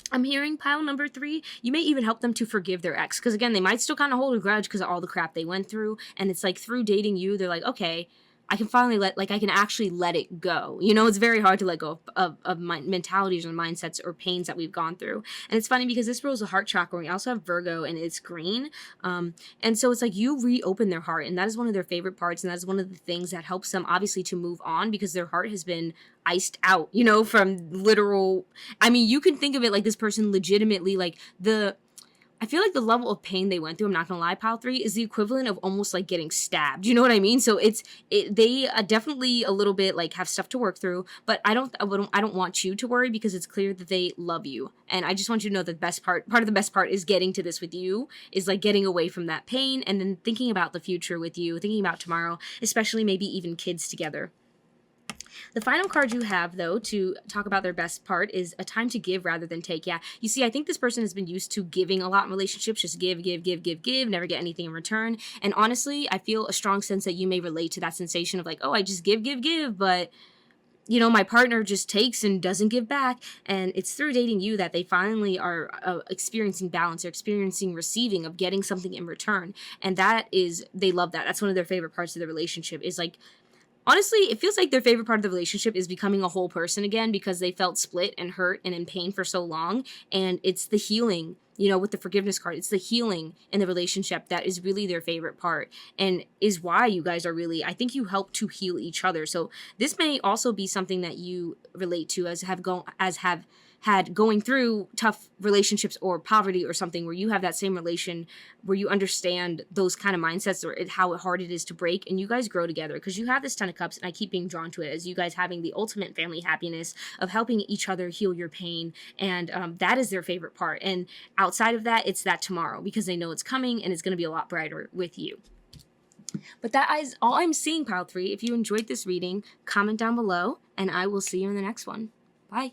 I'm hearing pile number 3. You may even help them to forgive their ex. Because again, they might still kind of hold a grudge because of all the crap they went through. And it's like through dating you, they're like, okay, I can finally I can actually let it go. You know, it's very hard to let go of my mentalities or mindsets or pains that we've gone through. And it's funny because this rules the heart chakra. We also have Virgo, and it's green. And so it's like you reopen their heart, and that is one of their favorite parts. And that is one of the things that helps them obviously to move on, because their heart has been iced out, you know, from literal, I mean, you can think of it like this person legitimately, like I feel like the level of pain they went through, I'm not gonna lie, pile 3 is the equivalent of almost like getting stabbed. You know what I mean? So they definitely a little bit like have stuff to work through, but I don't want you to worry because it's clear that they love you. And I just want you to know that the best part of the best part is getting to this with you, is like getting away from that pain and then thinking about the future with you, thinking about tomorrow, especially maybe even kids together. The final card you have, though, to talk about their best part is a time to give rather than take. Yeah, you see, I think this person has been used to giving a lot in relationships, just give, never get anything in return. And honestly, I feel a strong sense that you may relate to that sensation of like, oh, I just give, but you know, my partner just takes and doesn't give back. And it's through dating you that they finally are experiencing balance, or experiencing receiving of getting something in return. And that is, they love that. That's one of their favorite parts of the relationship, is like, honestly, it feels like their favorite part of the relationship is becoming a whole person again, because they felt split and hurt and in pain for so long. And it's the healing, you know, with the forgiveness card. It's the healing in the relationship that is really their favorite part, and is why you guys are really, I think you help to heal each other. So this may also be something that you relate to as have had going through tough relationships or poverty or something, where you have that same relation, where you understand those kind of mindsets, or how hard it is to break, and you guys grow together because you have this 10 of Cups, and I keep being drawn to it as you guys having the ultimate family happiness of helping each other heal your pain, and that is their favorite part. And outside of that, it's that tomorrow, because they know it's coming and it's going to be a lot brighter with you. But that is all I'm seeing, pile 3. If you enjoyed this reading, comment down below, and I will see you in the next one. Bye.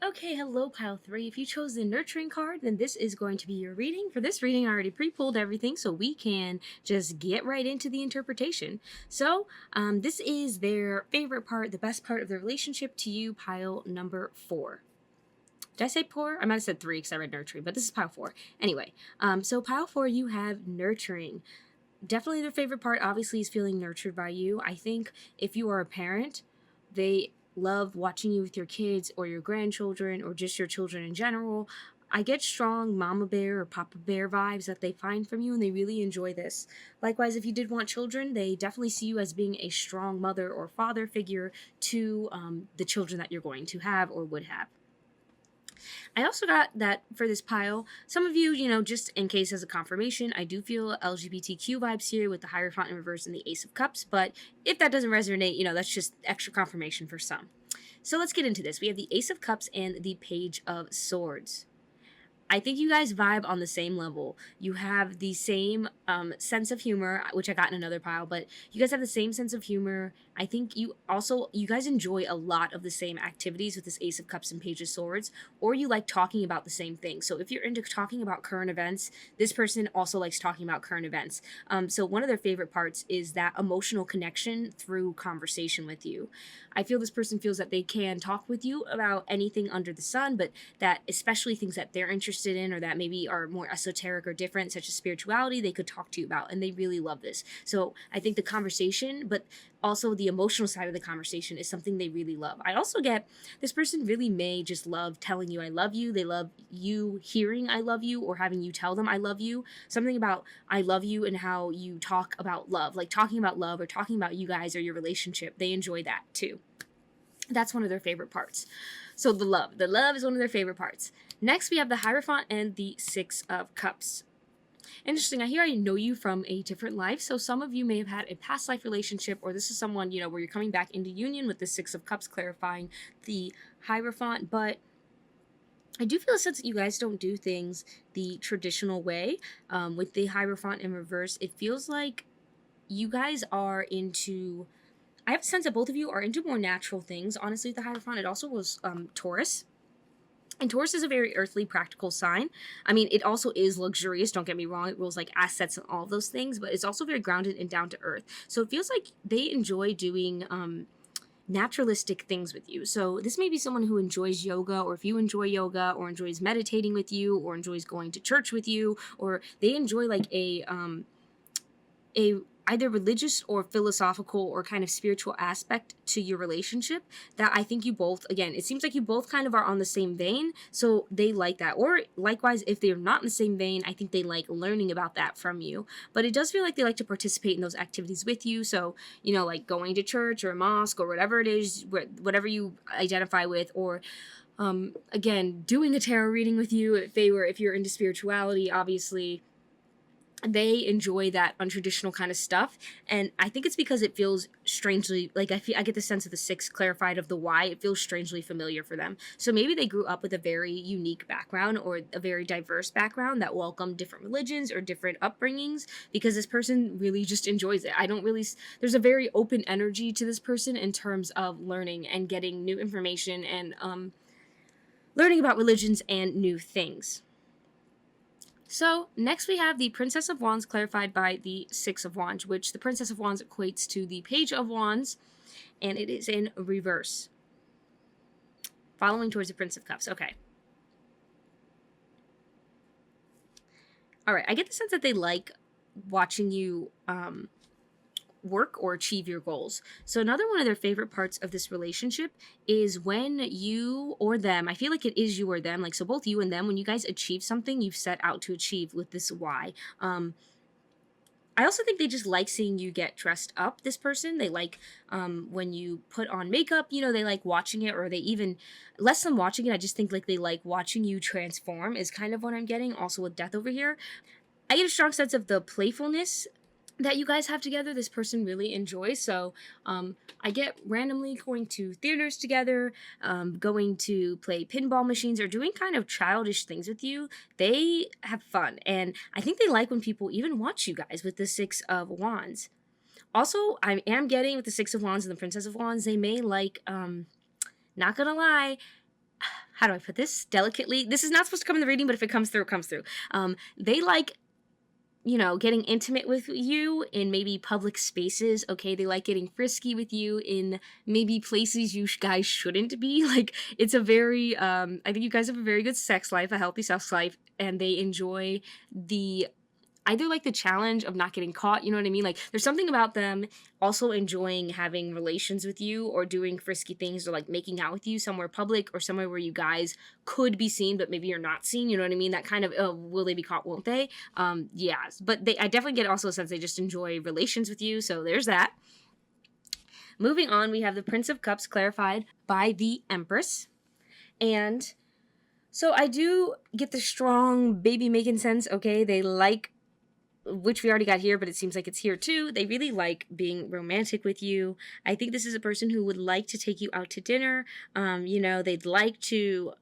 Okay, hello pile 3. If you chose the nurturing card, then this is going to be your reading. For this reading, I already pre-pulled everything, so we can just get right into the interpretation. So, this is their favorite part, the best part of the relationship to you, pile number 4. Did I say 4? I might have said 3 because I read nurturing, but this is pile 4. Anyway, so pile 4, you have nurturing. Definitely their favorite part, obviously, is feeling nurtured by you. I think if you are a parent, they love watching you with your kids or your grandchildren or just your children in general. I get strong mama bear or papa bear vibes that they find from you, and they really enjoy this. Likewise, if you did want children, they definitely see you as being a strong mother or father figure to the children that you're going to have or would have. I also got that for this pile, some of you, you know, just in case as a confirmation, I do feel LGBTQ vibes here with the Hierophant in reverse and the Ace of Cups, but if that doesn't resonate, you know, that's just extra confirmation for some. So let's get into this. We have the Ace of Cups and the Page of Swords. I think you guys vibe on the same level. You have the same sense of humor, which I got in another pile, but you guys have the same sense of humor. I think you guys enjoy a lot of the same activities with this Ace of Cups and Page of Swords, or you like talking about the same thing. So if you're into talking about current events, this person also likes talking about current events. So one of their favorite parts is that emotional connection through conversation with you. I feel this person feels that they can talk with you about anything under the sun, but that especially things that they're interested in or that maybe are more esoteric or different, such as spirituality, they could talk to you about, and they really love this. So I think the conversation, but also the emotional side of the conversation, is something they really love. I also get this person really may just love telling you I love you. They love you hearing I love you or having you tell them I love you. Something about I love you and how you talk about love, like talking about love or talking about you guys or your relationship. They enjoy that too. That's one of their favorite parts. So the love is one of their favorite parts. Next, we have the Hierophant and the Six of Cups. Interesting. I hear I know you from a different life. So some of you may have had a past life relationship, or this is someone, you know, where you're coming back into union with the Six of Cups, clarifying the Hierophant. But I do feel a sense that you guys don't do things the traditional way. With the Hierophant in reverse, it feels like you guys are into, I have a sense that both of you are into more natural things. Honestly, the Hierophant, it also was Taurus. And Taurus is a very earthly, practical sign. I mean, it also is luxurious, don't get me wrong. It rules like assets and all of those things, but it's also very grounded and down to earth. So it feels like they enjoy doing naturalistic things with you. So this may be someone who enjoys yoga, or if you enjoy yoga, or enjoys meditating with you, or enjoys going to church with you, or they enjoy like a either religious or philosophical or kind of spiritual aspect to your relationship that I think you both, again, it seems like you both kind of are on the same vein, so they like that. Or likewise, if they're not in the same vein, I think they like learning about that from you. But it does feel like they like to participate in those activities with you. So, you know, like going to church or a mosque or whatever it is, whatever you identify with, or Again, doing a tarot reading with you, if you're into spirituality, obviously, they enjoy that untraditional kind of stuff, and I think it's because it feels strangely, like, I get the sense of the 6 clarified of the why. It feels strangely familiar for them. So maybe they grew up with a very unique background or a very diverse background that welcomed different religions or different upbringings, because this person really just enjoys it. There's a very open energy to this person in terms of learning and getting new information and learning about religions and new things. So next we have the Princess of Wands clarified by the 6 of Wands, which the Princess of Wands equates to the Page of Wands, and it is in reverse, following towards the Prince of Cups. Okay. All right, I get the sense that they like watching you work or achieve your goals. So another one of their favorite parts of this relationship is when you or them, I feel like it is you or them, like, so both you and them, when you guys achieve something you've set out to achieve with this why. I also think they just like seeing you get dressed up, this person. They like when you put on makeup, you know, they like watching it, or they even, less than watching it, I just think like they like watching you transform is kind of what I'm getting, also with Death over here. I get a strong sense of the playfulness that you guys have together. This person really enjoys. So I get randomly going to theaters together, going to play pinball machines, or doing kind of childish things with you. They have fun, and I think they like when people even watch you guys with the 6 of Wands. Also, I am getting with the 6 of Wands and the Princess of Wands, they may like, not gonna lie, how do I put this delicately? This is not supposed to come in the reading, but if it comes through, it comes through. They like, you know, getting intimate with you in maybe public spaces, okay? They like getting frisky with you in maybe places you guys shouldn't be. Like, it's a very, I think you guys have a very good sex life, a healthy sex life, and they enjoy either like the challenge of not getting caught, you know what I mean? Like, there's something about them also enjoying having relations with you or doing frisky things or like making out with you somewhere public or somewhere where you guys could be seen, but maybe you're not seen, you know what I mean? That kind of, will they be caught, won't they? Yeah, but I definitely get also a sense they just enjoy relations with you, so there's that. Moving on, we have the Prince of Cups clarified by the Empress, and so I do get the strong baby-making sense, okay? They like, which we already got here, but it seems like it's here too. They really like being romantic with you. I think this is a person who would like to take you out to dinner. You know, they'd like to,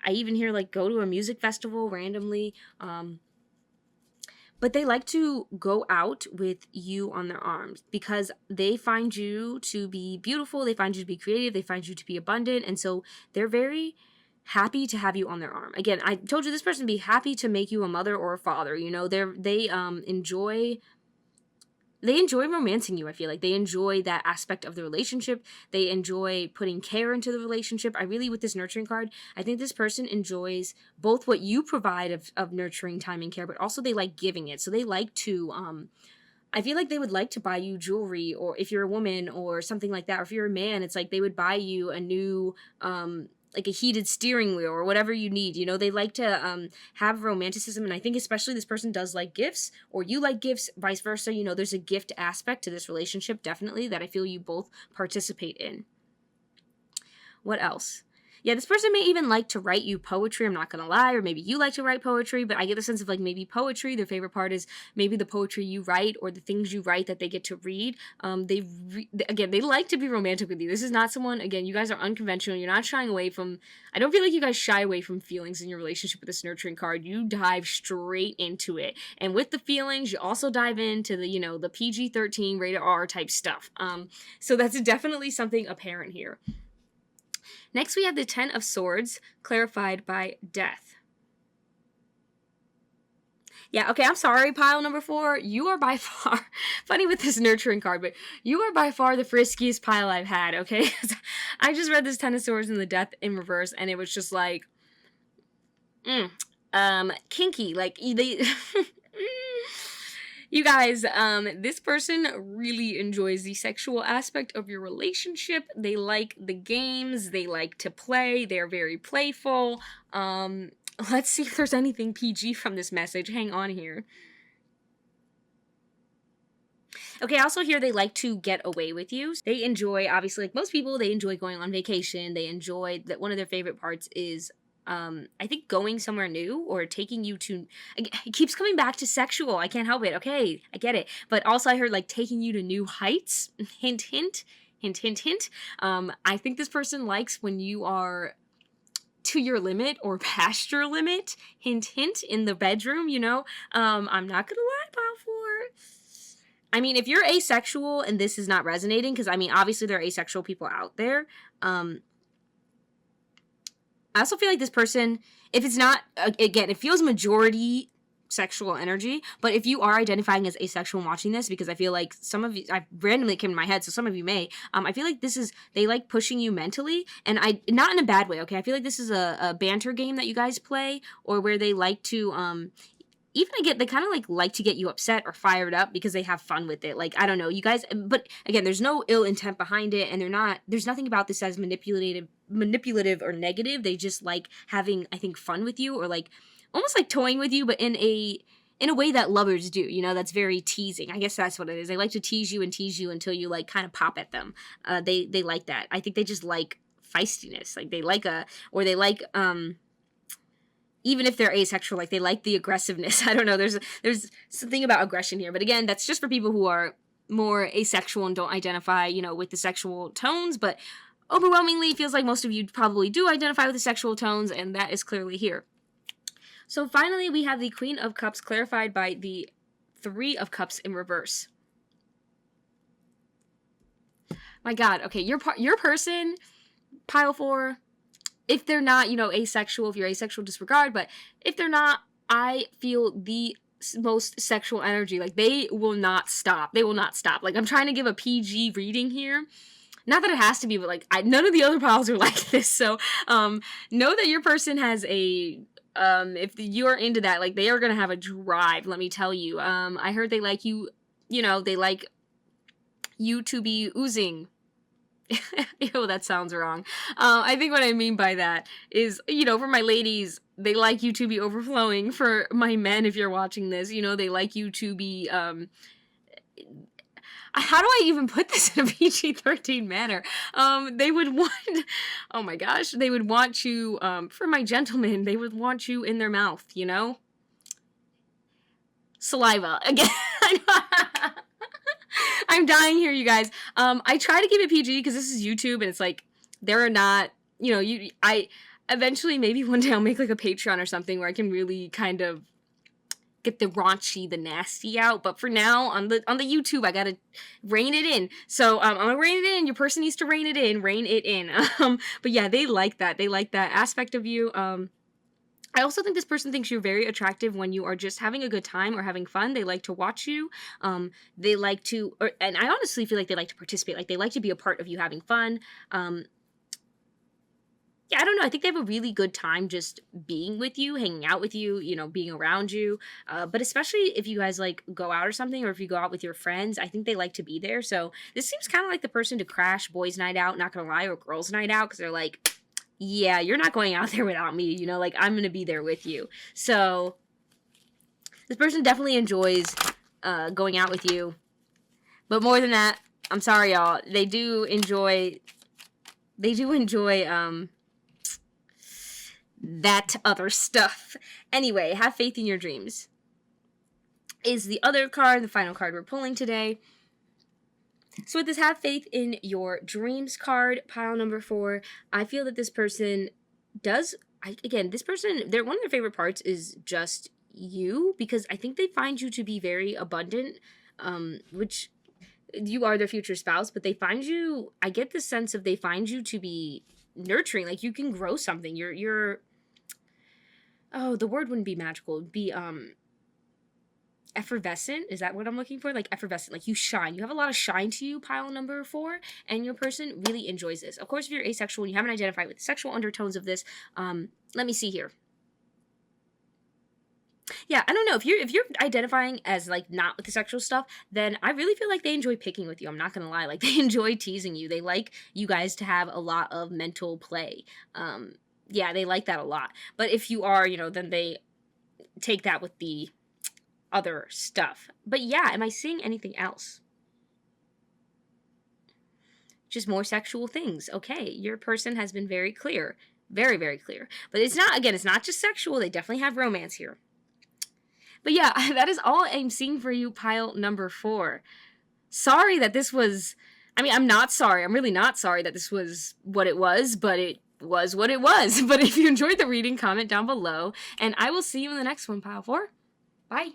I even hear like go to a music festival randomly. But they like to go out with you on their arms because they find you to be beautiful. They find you to be creative. They find you to be abundant. And so they're very happy to have you on their arm. Again, I told you this person would be happy to make you a mother or a father. You know, they enjoy romancing you. I feel like they enjoy that aspect of the relationship. They enjoy putting care into the relationship. I really, with this nurturing card, I think this person enjoys both what you provide of nurturing time and care, but also they like giving it. So they like to, I feel like they would like to buy you jewelry, or if you're a woman or something like that, or if you're a man, it's like they would buy you a new, like a heated steering wheel or whatever you need. You know, they like to have romanticism, and I think especially this person does like gifts, or you like gifts, vice versa. You know, there's a gift aspect to this relationship, definitely, that I feel you both participate in. What else? Yeah, this person may even like to write you poetry, I'm not gonna lie, or maybe you like to write poetry, but I get the sense of like maybe poetry, their favorite part is maybe the poetry you write or the things you write that they get to read. Again, they like to be romantic with you. This is not someone, again, you guys are unconventional, you're not shying away from, I don't feel like you guys shy away from feelings in your relationship with this nurturing card. You dive straight into it. And with the feelings, you also dive into the, you know, the PG-13 rated R type stuff. So that's definitely something apparent here. Next, we have the 10 of Swords, clarified by Death. Yeah, okay, I'm sorry, pile number 4. You are by far, funny with this nurturing card, but you are by far the friskiest pile I've had, okay? I just read this 10 of Swords and the Death in reverse, and it was just like, kinky, like, they... You guys, this person really enjoys the sexual aspect of your relationship. They like the games. They like to play. They're very playful. Let's see if there's anything PG from this message. Hang on here. Okay, I also hear they like to get away with you. They enjoy, obviously, like most people, they enjoy going on vacation. They enjoy that one of their favorite parts is I think going somewhere new or taking you to it keeps coming back to sexual. I can't help it. Okay, I get it. But also I heard like taking you to new heights. Hint hint. Hint hint hint. I think this person likes when you are to your limit or past your limit. Hint hint in the bedroom, you know. I'm not gonna lie, Balfour. I mean, if you're asexual and this is not resonating, because I mean, obviously there are asexual people out there. I also feel like this person, if it's not, again, it feels majority sexual energy, but if you are identifying as asexual and watching this, because I feel like some of you, I randomly came in my head, so some of you may, I feel like this is, they like pushing you mentally, and not in a bad way, okay? I feel like this is a banter game that you guys play, or where they like to, even they kind of like to get you upset or fired up because they have fun with it. Like, I don't know, you guys, but again, there's no ill intent behind it, and there's nothing about this as manipulative or negative. They just like having, I think, fun with you, or like almost like toying with you, but in a way that lovers do, you know, that's very teasing. I guess that's what it is. They like to tease you until you like kind of pop at them. They like that. I think they just like feistiness. Like they like even if they're asexual, like they like the aggressiveness. I don't know. There's something about aggression here, but again, that's just for people who are more asexual and don't identify, you know, with the sexual tones. But overwhelmingly, it feels like most of you probably do identify with the sexual tones, and that is clearly here. So finally, we have the Queen of Cups clarified by the Three of Cups in reverse. My God. Okay, your person, pile 4. If they're not, you know, asexual, if you're asexual, disregard. But if they're not, I feel the most sexual energy. Like, they will not stop. They will not stop. Like, I'm trying to give a PG reading here. Not that it has to be, but, like, none of the other piles are like this. So, know that your person has a... if you're into that, like, they are going to have a drive, let me tell you. I heard they like you, you know, they like you to be oozing. Ew, that sounds wrong. I think what I mean by that is, you know, for my ladies, they like you to be overflowing. For my men, if you're watching this, you know, they like you to be, how do I even put this in a PG-13 manner? They would want, oh my gosh, they would want you, for my gentlemen, they would want you in their mouth, you know? Saliva. Again, I'm dying here, you guys. I try to keep it PG because this is YouTube, and it's like, there are not, you know, I eventually, maybe one day I'll make like a Patreon or something where I can really kind of get the raunchy, the nasty out. But for now, on the YouTube, I gotta rein it in. So I'm gonna rein it in. Your person needs to rein it in. Rein it in. But yeah, they like that. They like that aspect of you. I also think this person thinks you're very attractive when you are just having a good time or having fun. They like to watch you. They like to, and I honestly feel like they like to participate. Like, they like to be a part of you having fun. Yeah, I don't know. I think they have a really good time just being with you, hanging out with you, you know, being around you. But especially if you guys like go out or something, or if you go out with your friends, I think they like to be there. So this seems kind of like the person to crash boys' night out, not gonna lie, or girls' night out, because they're like, yeah, you're not going out there without me, you know, like, I'm gonna be there with you. So this person definitely enjoys going out with you. But more than that, I'm sorry, y'all, they do enjoy that other stuff. Anyway, have faith in your dreams is the other card, the final card we're pulling today. So with this have faith in your dreams card, pile number 4, I feel that this person does, this person, one of their favorite parts is just you, because I think they find you to be very abundant, which you are their future spouse, but they find you, I get the sense of they find you to be nurturing, like you can grow something. You're oh, the word wouldn't be magical, it'd be effervescent. Is that what I'm looking for? Like effervescent, like you shine. You have a lot of shine to you, pile number 4, and your person really enjoys this. Of course, if you're asexual and you haven't identified with the sexual undertones of this, let me see here. Yeah, I don't know. If you're identifying as like not with the sexual stuff, then I really feel like they enjoy picking with you. I'm not gonna lie. Like, they enjoy teasing you. They like you guys to have a lot of mental play. Yeah, they like that a lot. But if you are, you know, then they take that with the other stuff. But yeah, am I seeing anything else? just more sexual things. Okay, your person has been very clear. Very, very clear. But it's not, again, it's not just sexual. They definitely have romance here. But yeah, that is all I'm seeing for you, pile number 4. Sorry that this was, I mean, I'm not sorry. I'm really not sorry that this was what it was, but it was what it was. But if you enjoyed the reading, comment down below, and I will see you in the next one, pile 4. Bye.